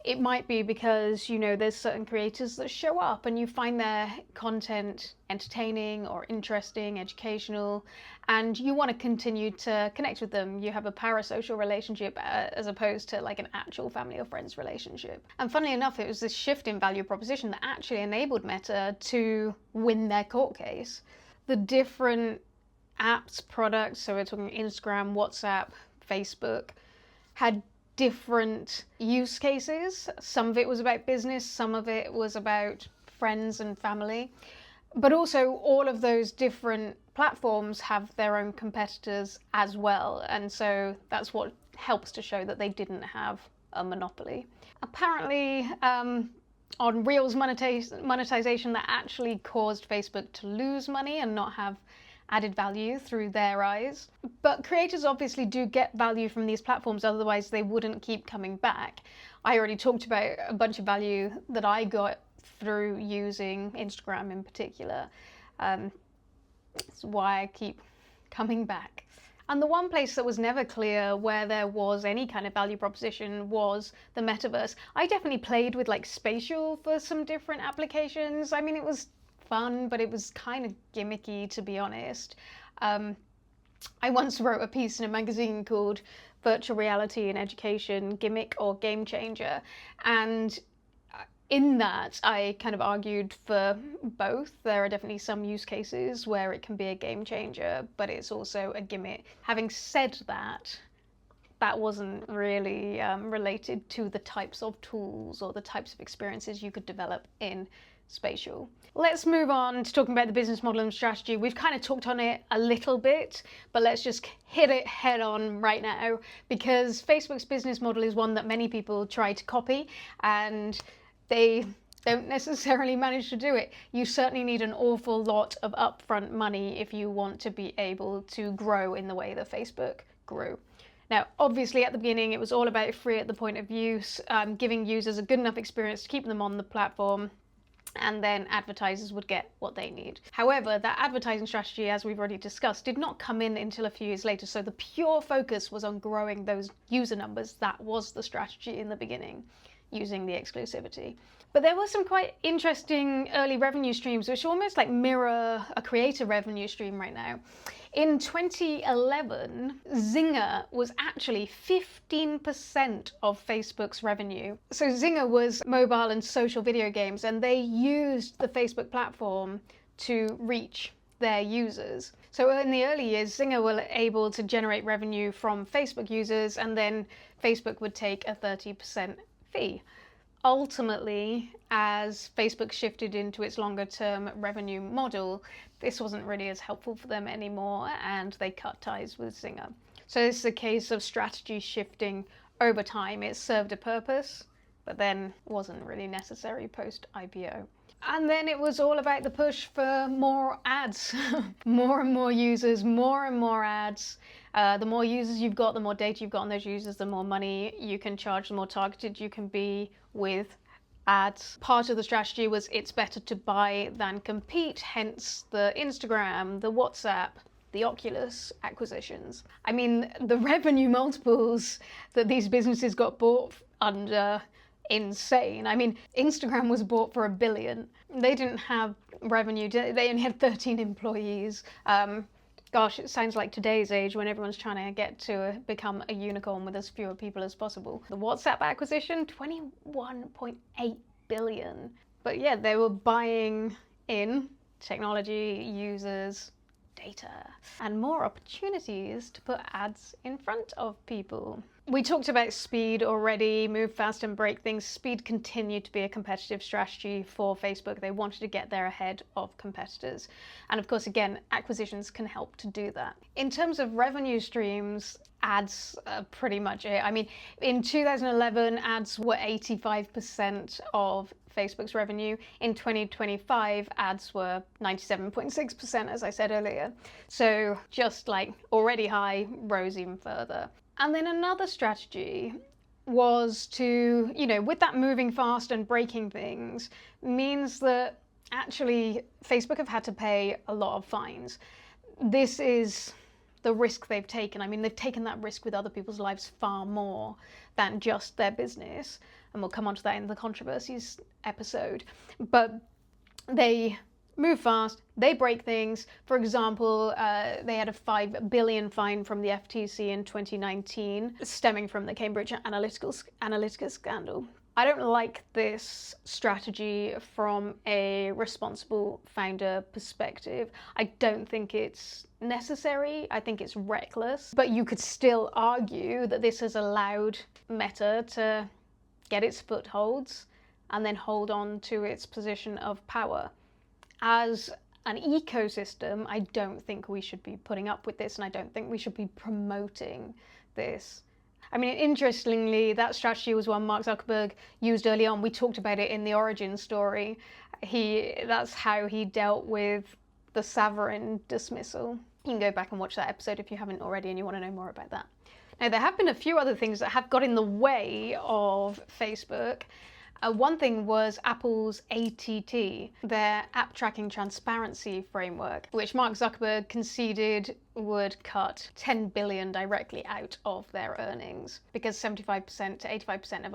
it might be because, there's certain creators that show up and you find their content entertaining or interesting, educational, and you want to continue to connect with them. You have a parasocial relationship as opposed to like an actual family or friends relationship. And funnily enough, it was this shift in value proposition that actually enabled Meta to win their court case. The different apps, products, so we're talking Instagram, WhatsApp, Facebook, had different use cases. Some of it was about business, some of it was about friends and family. But also all of those different platforms have their own competitors as well. And so that's what helps to show that they didn't have a monopoly. Apparently, on Reels monetization, that actually caused Facebook to lose money and not have added value through their eyes. But creators obviously do get value from these platforms, otherwise they wouldn't keep coming back. I already talked about a bunch of value that I got through using Instagram in particular. That's why I keep coming back. And the one place that was never clear where there was any kind of value proposition was the metaverse. I definitely played with like spatial for some different applications. I mean, it was fun, but it was kind of gimmicky, to be honest. I once wrote a piece in a magazine called Virtual Reality in Education, Gimmick or Game Changer. And in that, I kind of argued for both. There are definitely some use cases where it can be a game changer, but it's also a gimmick. Having said that, that wasn't really related to the types of tools or the types of experiences you could develop in spatial. Let's move on to talking about the business model and strategy. We've kind of talked on it a little bit, but let's just hit it head on right now, because Facebook's business model is one that many people try to copy, and they don't necessarily manage to do it. You certainly need an awful lot of upfront money if you want to be able to grow in the way that Facebook grew. Now, obviously at the beginning, it was all about free at the point of use, giving users a good enough experience to keep them on the platform, and then advertisers would get what they need. However, that advertising strategy, as we've already discussed, did not come in until a few years later, so the pure focus was on growing those user numbers. That was the strategy in the beginning, using the exclusivity. But there were some quite interesting early revenue streams which almost like mirror a creator revenue stream right now. In 2011, Zynga was actually 15% of Facebook's revenue. So Zynga was mobile and social video games, and they used the Facebook platform to reach their users. So in the early years, Zynga were able to generate revenue from Facebook users, and then Facebook would take a 30% fee. Ultimately, as Facebook shifted into its longer-term revenue model, this wasn't really as helpful for them anymore, and they cut ties with Zynga. So this is a case of strategy shifting over time. It served a purpose, but then wasn't really necessary post-IPO. And then it was all about the push for more ads. More and more users, more and more ads. The more users you've got, the more data you've got on those users, the more money you can charge, the more targeted you can be with ads. Part of the strategy was it's better to buy than compete, hence the Instagram, the WhatsApp, the Oculus acquisitions. I mean, the revenue multiples that these businesses got bought under, insane. I mean, Instagram was bought for $1 billion. They didn't have revenue. They only had 13 employees. Gosh, it sounds like today's age when everyone's trying to get to become a unicorn with as fewer people as possible. The WhatsApp acquisition, 21.8 billion. But yeah, they were buying in technology, users, data, and more opportunities to put ads in front of people. We talked about speed already, move fast and break things. Speed continued to be a competitive strategy for Facebook. They wanted to get there ahead of competitors. And of course, again, acquisitions can help to do that. In terms of revenue streams, ads are pretty much it. I mean, in 2011, ads were 85% of Facebook's revenue. In 2025, ads were 97.6%, as I said earlier. So just like already high, rose even further. And then another strategy was to, with that moving fast and breaking things, means that actually Facebook have had to pay a lot of fines. This is the risk they've taken. I mean, they've taken that risk with other people's lives far more than just their business. And we'll come on to that in the controversies episode. But they move fast, they break things. For example, they had a $5 billion fine from the FTC in 2019, stemming from the Cambridge Analytica scandal. I don't like this strategy from a responsible founder perspective. I don't think it's necessary. I think it's reckless. But you could still argue that this has allowed Meta to get its footholds and then hold on to its position of power. As an ecosystem, I don't think we should be putting up with this, and I don't think we should be promoting this. I mean, interestingly, that strategy was one Mark Zuckerberg used early on. We talked about it in the origin story. That's how he dealt with the Saverin dismissal. You can go back and watch that episode if you haven't already and you want to know more about that. Now, there have been a few other things that have got in the way of Facebook. One thing was Apple's ATT, their App Tracking Transparency Framework, which Mark Zuckerberg conceded would cut $10 billion directly out of their earnings, because 75% to 85% of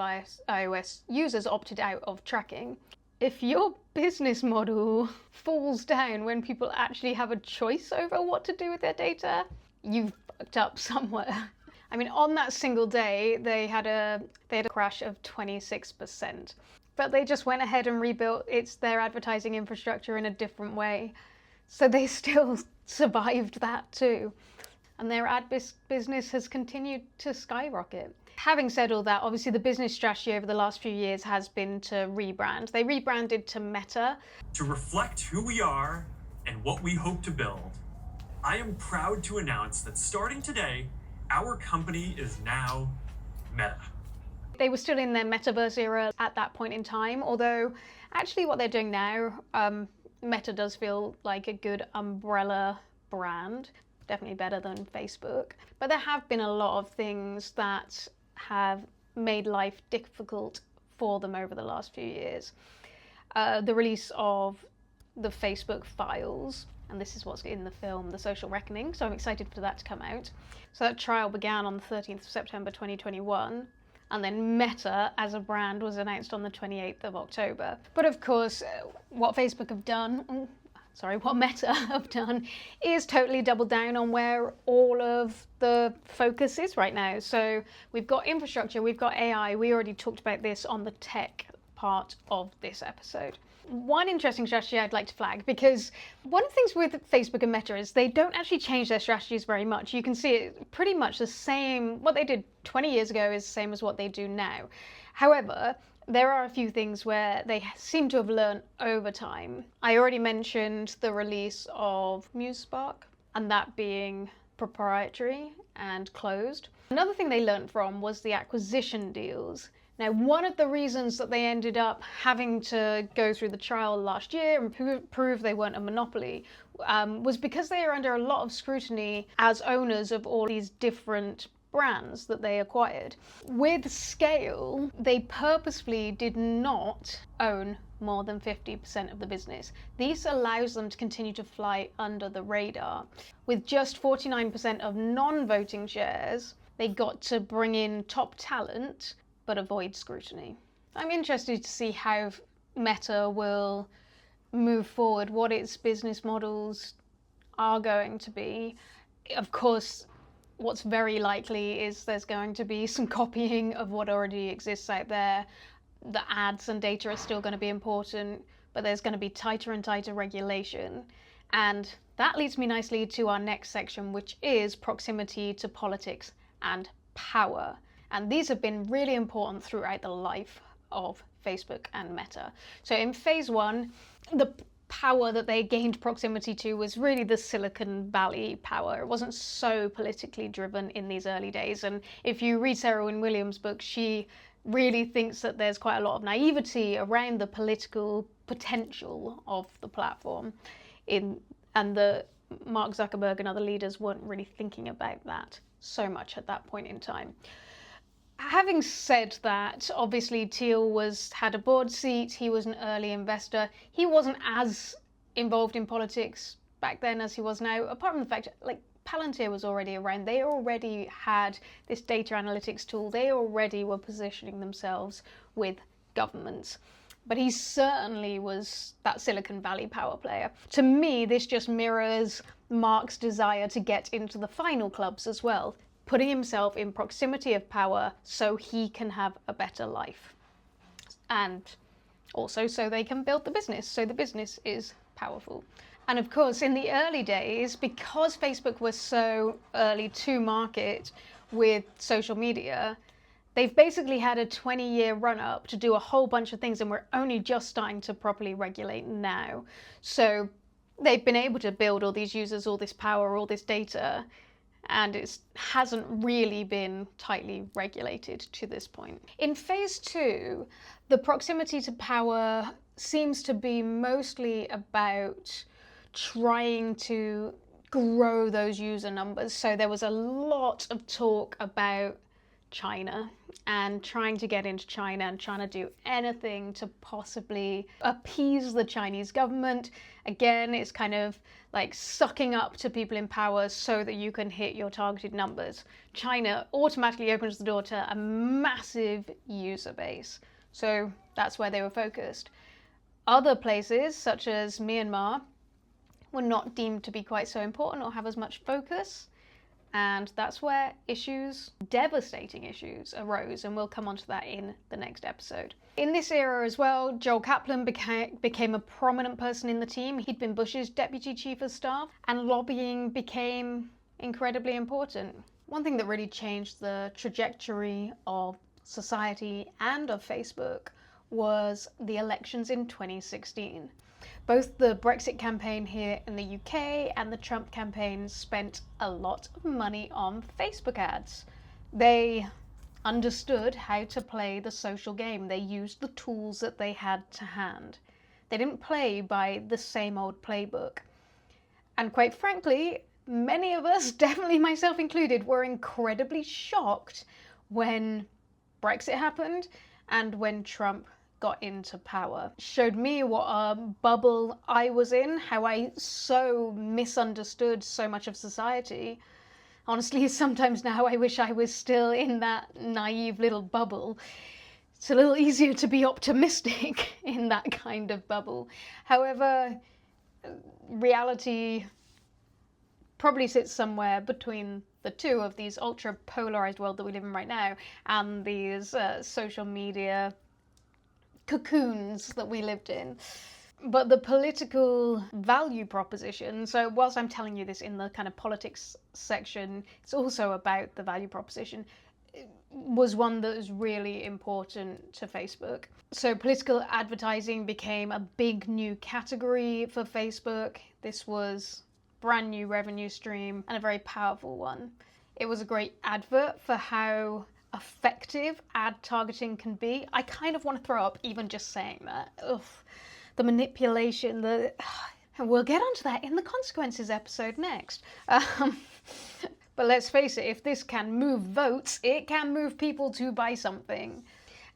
iOS users opted out of tracking. If your business model falls down when people actually have a choice over what to do with their data, you've fucked up somewhere. I mean, on that single day, they had a crash of 26%. But they just went ahead and rebuilt their advertising infrastructure in a different way. So they still survived that too. And their ad business has continued to skyrocket. Having said all that, obviously the business strategy over the last few years has been to rebrand. They rebranded to Meta. To reflect who we are and what we hope to build, I am proud to announce that starting today, our company is now Meta. They were still in their metaverse era at that point in time, although actually what they're doing now, Meta does feel like a good umbrella brand, definitely better than Facebook. But there have been a lot of things that have made life difficult for them over the last few years. The release of the Facebook files, and this is what's in the film The Social Reckoning, so I'm excited for that to come out. So that trial began on the 13th of September 2021, and then Meta as a brand was announced on the 28th of October. But of course, what Meta have done is totally doubled down on where all of the focus is right now. So we've got infrastructure, we've got AI, we already talked about this on the tech part of this episode. One interesting strategy I'd like to flag, because one of the things with Facebook and Meta is they don't actually change their strategies very much. You can see it pretty much the same. What they did 20 years ago is the same as what they do now. However, there are a few things where they seem to have learned over time. I already mentioned the release of MuseSpark, and that being proprietary and closed. Another thing they learned from was the acquisition deals. Now, one of the reasons that they ended up having to go through the trial last year and prove they weren't a monopoly was because they are under a lot of scrutiny as owners of all these different brands that they acquired. With scale, they purposefully did not own more than 50% of the business. This allows them to continue to fly under the radar. With just 49% of non-voting shares, they got to bring in top talent but avoid scrutiny. I'm interested to see how Meta will move forward, what its business models are going to be. Of course, what's very likely is there's going to be some copying of what already exists out there. The ads and data are still going to be important, but there's going to be tighter and tighter regulation. And that leads me nicely to our next section, which is proximity to politics and power. And these have been really important throughout the life of Facebook and Meta. So in phase one, the power that they gained proximity to was really the Silicon Valley power. It wasn't so politically driven in these early days. And if you read Sarah Wynne Williams' book, she really thinks that there's quite a lot of naivety around the political potential of the platform, and the Mark Zuckerberg and other leaders weren't really thinking about that so much at that point in time. Having said that, obviously Thiel had a board seat, he was an early investor. He wasn't as involved in politics back then as he was now, apart from the fact, like, Palantir was already around. They already had this data analytics tool. They already were positioning themselves with governments. But he certainly was that Silicon Valley power player. To me, this just mirrors Mark's desire to get into the final clubs as well, putting himself in proximity of power so he can have a better life. And also so they can build the business, so the business is powerful. And of course, in the early days, because Facebook was so early to market with social media, they've basically had a 20-year run-up to do a whole bunch of things, and we're only just starting to properly regulate now. So they've been able to build all these users, all this power, all this data, and it hasn't really been tightly regulated to this point. In phase two, the proximity to power seems to be mostly about trying to grow those user numbers. So there was a lot of talk about China and trying to get into China and trying to do anything to possibly appease the Chinese government. Again, it's kind of like sucking up to people in power so that you can hit your targeted numbers. China automatically opens the door to a massive user base. So that's where they were focused. Other places, such as Myanmar, were not deemed to be quite so important or have as much focus. And that's where devastating issues arose, and we'll come on to that in the next episode. In this era as well, Joel Kaplan became a prominent person in the team. He'd been Bush's deputy chief of staff, and lobbying became incredibly important. One thing that really changed the trajectory of society and of Facebook was the elections in 2016. Both the Brexit campaign here in the UK and the Trump campaign spent a lot of money on Facebook ads. They understood how to play the social game. They used the tools that they had to hand. They didn't play by the same old playbook. And quite frankly, many of us, definitely myself included, were incredibly shocked when Brexit happened and when Trump got into power. Showed me what a bubble I was in, how I so misunderstood so much of society. Honestly, sometimes now I wish I was still in that naive little bubble. It's a little easier to be optimistic in that kind of bubble. However, reality probably sits somewhere between the two of these ultra polarized world that we live in right now and these social media cocoons that we lived in. But the political value proposition, so whilst I'm telling you this in the kind of politics section, it's also about the value proposition, was one that was really important to Facebook. So political advertising became a big new category for Facebook. This was a brand new revenue stream and a very powerful one. It was a great advert for how effective ad targeting can be. I kind of want to throw up even just saying that. Ugh. The manipulation, we'll get onto that in the consequences episode next. But let's face it, if this can move votes, it can move people to buy something.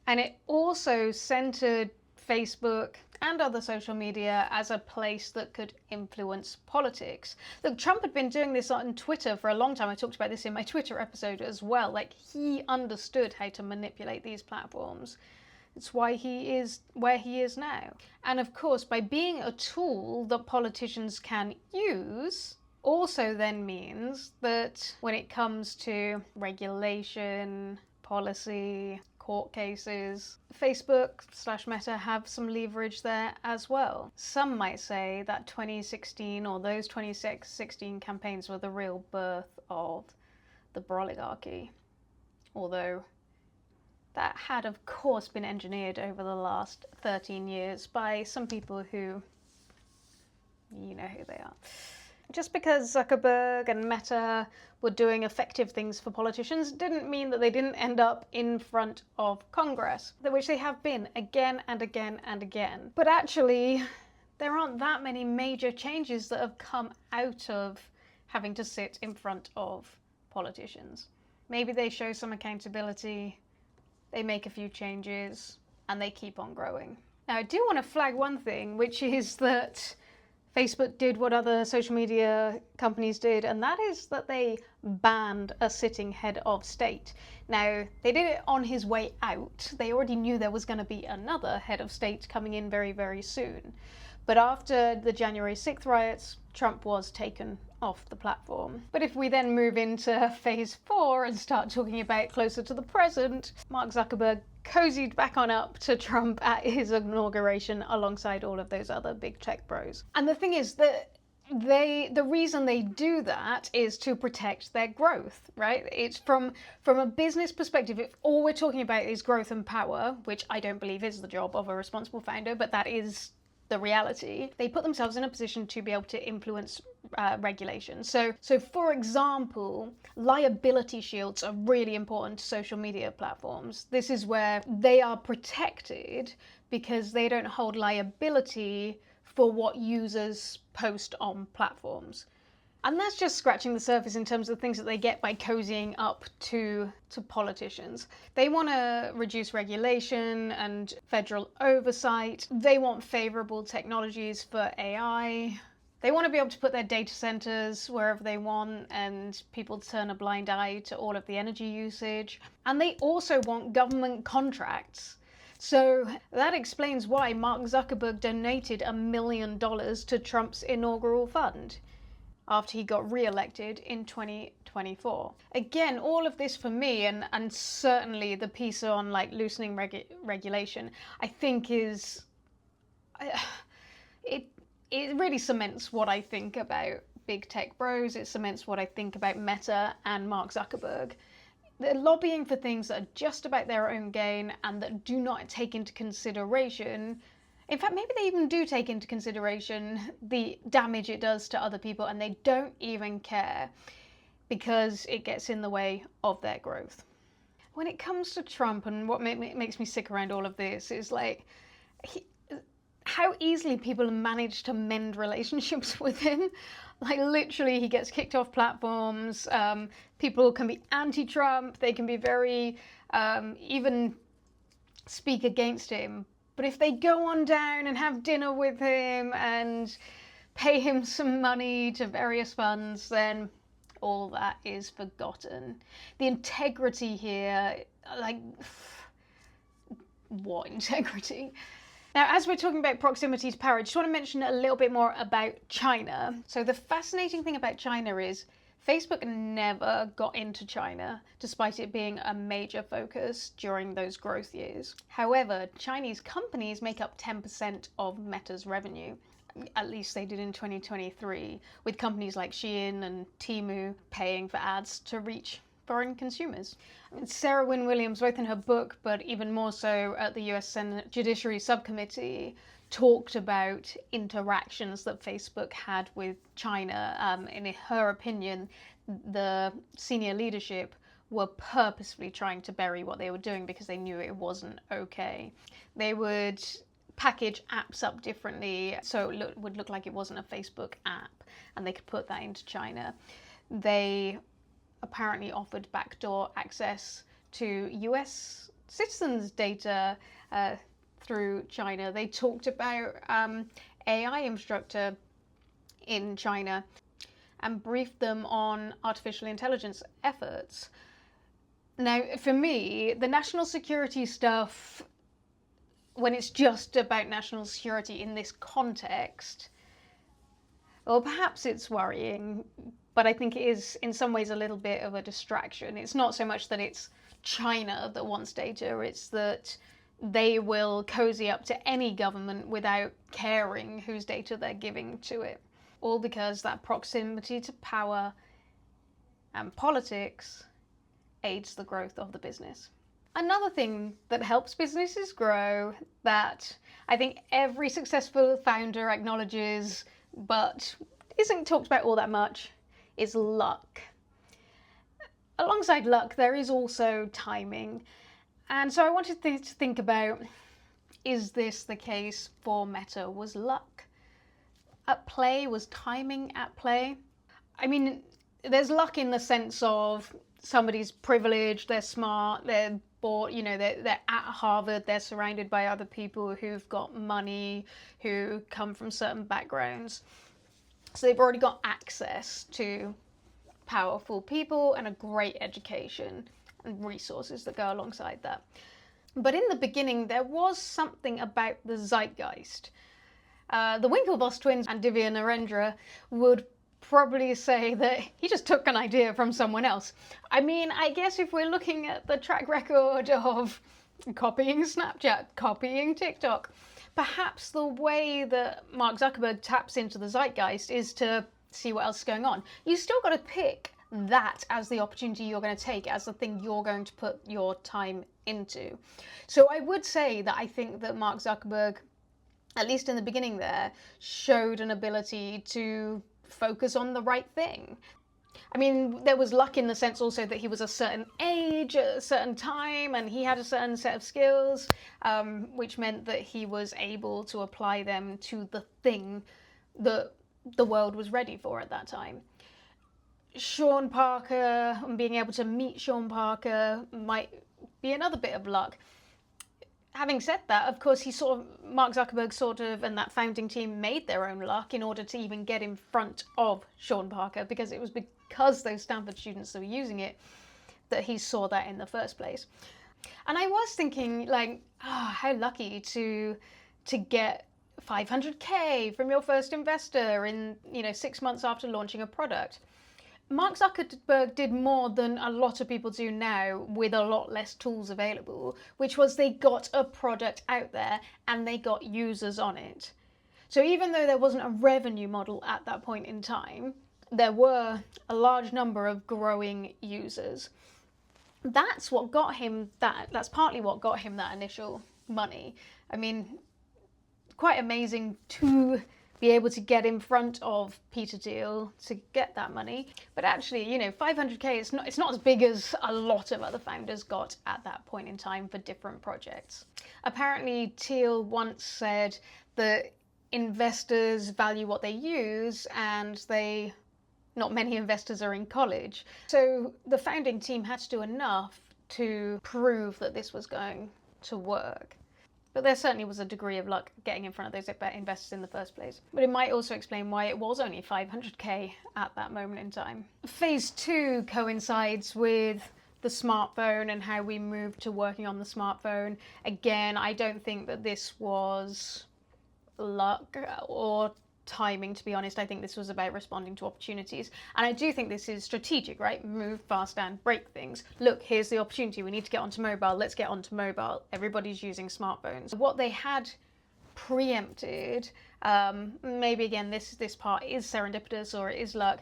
And it also centered Facebook and other social media as a place that could influence politics. Look, Trump had been doing this on Twitter for a long time. I talked about this in my Twitter episode as well. Like, he understood how to manipulate these platforms. It's why he is where he is now. And of course, by being a tool that politicians can use, also then means that when it comes to regulation, policy, court cases, Facebook/Meta have some leverage there as well. Some might say that 2016 or those 2016 campaigns were the real birth of the broligarchy. Although that had, of course, been engineered over the last 13 years by some people who, you know who they are. Just because Zuckerberg and Meta were doing effective things for politicians didn't mean that they didn't end up in front of Congress, which they have been again and again and again. But actually, there aren't that many major changes that have come out of having to sit in front of politicians. Maybe they show some accountability, they make a few changes, and they keep on growing. Now, I do want to flag one thing, which is that Facebook did what other social media companies did, and that is that they banned a sitting head of state. Now, they did it on his way out. They already knew there was going to be another head of state coming in very, very soon. But after the January 6th riots, Trump was taken off the platform. But if we then move into phase 4 and start talking about closer to the present, Mark Zuckerberg cozied back on up to Trump at his inauguration alongside all of those other big tech bros. And the thing is that the reason they do that is to protect their growth, right? It's from a business perspective, if all we're talking about is growth and power, which I don't believe is the job of a responsible founder, but that is the reality, they put themselves in a position to be able to influence regulation. So for example, liability shields are really important to social media platforms. This is where they are protected because they don't hold liability for what users post on platforms. And that's just scratching the surface in terms of the things that they get by cozying up to politicians. They want to reduce regulation and federal oversight. They want favorable technologies for AI. They want to be able to put their data centers wherever they want and people turn a blind eye to all of the energy usage. And they also want government contracts. So that explains why Mark Zuckerberg donated $1 million to Trump's inaugural fund after he got re-elected in 2024. Again, all of this for me, and certainly the piece on like loosening regulation, I think is, it really cements what I think about big tech bros. It cements what I think about Meta and Mark Zuckerberg. They're lobbying for things that are just about their own gain and that do not take into consideration, in fact, maybe they even do take into consideration the damage it does to other people, and they don't even care because it gets in the way of their growth. When it comes to Trump, and what makes me sick around all of this is like how easily people manage to mend relationships with him. Like literally, he gets kicked off platforms. People can be anti-Trump. They can be very even speak against him. But if they go on down and have dinner with him and pay him some money to various funds, then all that is forgotten. The integrity here, like, what integrity? Now, as we're talking about proximity to power, I just want to mention a little bit more about China. So the fascinating thing about China is Facebook never got into China, despite it being a major focus during those growth years. However, Chinese companies make up 10% of Meta's revenue. At least they did in 2023, with companies like Shein and Temu paying for ads to reach foreign consumers. Sarah Wynne Williams, both in her book, but even more so at the US Senate Judiciary Subcommittee, talked about interactions that Facebook had with China. In her opinion, the senior leadership were purposefully trying to bury what they were doing because they knew it wasn't okay. They would package apps up differently so it would look like it wasn't a Facebook app, and they could put that into China. They apparently offered backdoor access to US citizens' data through China. They talked about AI instructor in China and briefed them on artificial intelligence efforts. Now, for me, the national security stuff, when it's just about national security in this context, well, perhaps it's worrying, but I think it is in some ways a little bit of a distraction. It's not so much that it's China that wants data, it's that they will cozy up to any government without caring whose data they're giving to it. All because that proximity to power and politics aids the growth of the business. Another thing that helps businesses grow that I think every successful founder acknowledges but isn't talked about all that much is luck. Alongside luck, there is also timing. And so I wanted to think about, is this the case for Meta? Was luck at play? Was timing at play? I mean, there's luck in the sense of somebody's privileged, they're smart, they're bought, they're at Harvard, they're surrounded by other people who've got money, who come from certain backgrounds. So they've already got access to powerful people and a great education and resources that go alongside that. But in the beginning, there was something about the zeitgeist. The Winklevoss twins and Divya Narendra would probably say that he just took an idea from someone else. I mean, I guess if we're looking at the track record of copying Snapchat, copying TikTok, perhaps the way that Mark Zuckerberg taps into the zeitgeist is to see what else is going on. You still got to pick that as the opportunity you're going to take, as the thing you're going to put your time into. So I would say that I think that Mark Zuckerberg, at least in the beginning there, showed an ability to focus on the right thing. I mean, there was luck in the sense also that he was a certain age at a certain time and he had a certain set of skills, which meant that he was able to apply them to the thing that the world was ready for at that time. Sean Parker, and being able to meet Sean Parker might be another bit of luck. Having said that, of course, Mark Zuckerberg and that founding team made their own luck in order to even get in front of Sean Parker, because it was because those Stanford students were using it that he saw that in the first place. And I was thinking, how lucky to get 500K from your first investor in 6 months after launching a product. Mark Zuckerberg did more than a lot of people do now with a lot less tools available, which was they got a product out there and they got users on it. So even though there wasn't a revenue model at that point in time, there were a large number of growing users. That's what got him that's partly what got him that initial money. I mean, quite amazing to be able to get in front of Peter Thiel to get that money. But actually, 500K, it's not as big as a lot of other founders got at that point in time for different projects. Apparently, Thiel once said that investors value what they use, and not many investors are in college. So the founding team had to do enough to prove that this was going to work. But there certainly was a degree of luck getting in front of those investors in the first place. But it might also explain why it was only 500K at that moment in time. Phase 2 coincides with the smartphone and how we moved to working on the smartphone. Again, I don't think that this was luck or timing, to be honest. I think this was about responding to opportunities. And I do think this is strategic, right? Move fast and break things. Look, here's the opportunity. We need to get onto mobile. Let's get onto mobile. Everybody's using smartphones. What they had preempted, maybe again, this part is serendipitous or it is luck.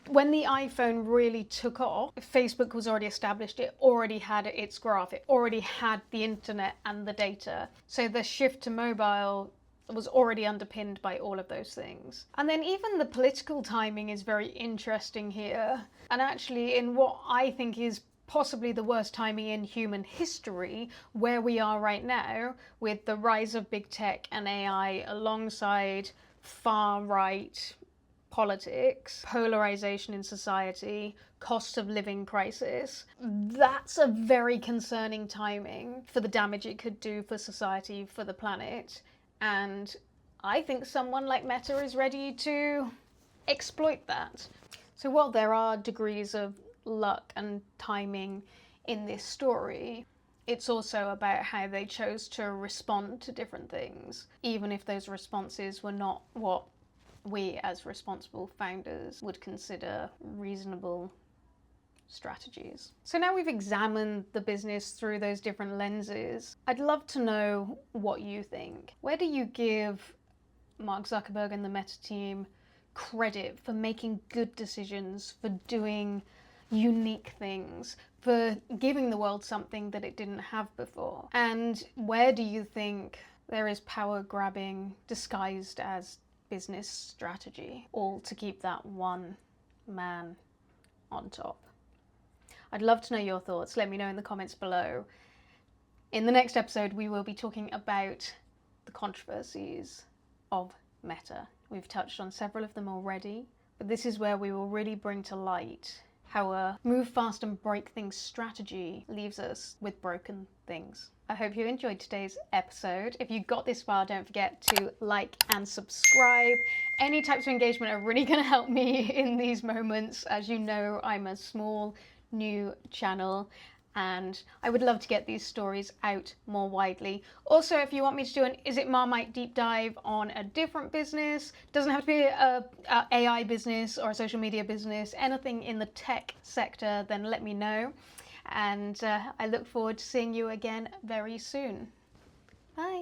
When the iPhone really took off, Facebook was already established. It already had its graph. It already had the internet and the data. So the shift to mobile was already underpinned by all of those things. And then even the political timing is very interesting here. And actually in what I think is possibly the worst timing in human history, where we are right now with the rise of big tech and AI alongside far-right politics, polarization in society, cost of living crisis. That's a very concerning timing for the damage it could do for society, for the planet. And I think someone like Meta is ready to exploit that. So while there are degrees of luck and timing in this story, it's also about how they chose to respond to different things, even if those responses were not what we as responsible founders would consider reasonable strategies. So now we've examined the business through those different lenses, I'd love to know what you think. Where do you give Mark Zuckerberg and the Meta team credit for making good decisions, for doing unique things, for giving the world something that it didn't have before? And where do you think there is power grabbing disguised as business strategy, all to keep that one man on top? I'd love to know your thoughts. Let me know in the comments below. In the next episode, we will be talking about the controversies of Meta. We've touched on several of them already, but this is where we will really bring to light how a move fast and break things strategy leaves us with broken things. I hope you enjoyed today's episode. If you got this far, don't forget to like and subscribe. Any types of engagement are really going to help me in these moments. As you know, I'm a small new channel and I would love to get these stories out more widely. Also, if you want me to do an Is It Marmite deep dive on a different business, doesn't have to be a AI business or a social media business, anything in the tech sector, then let me know. And I look forward to seeing you again very soon. Bye.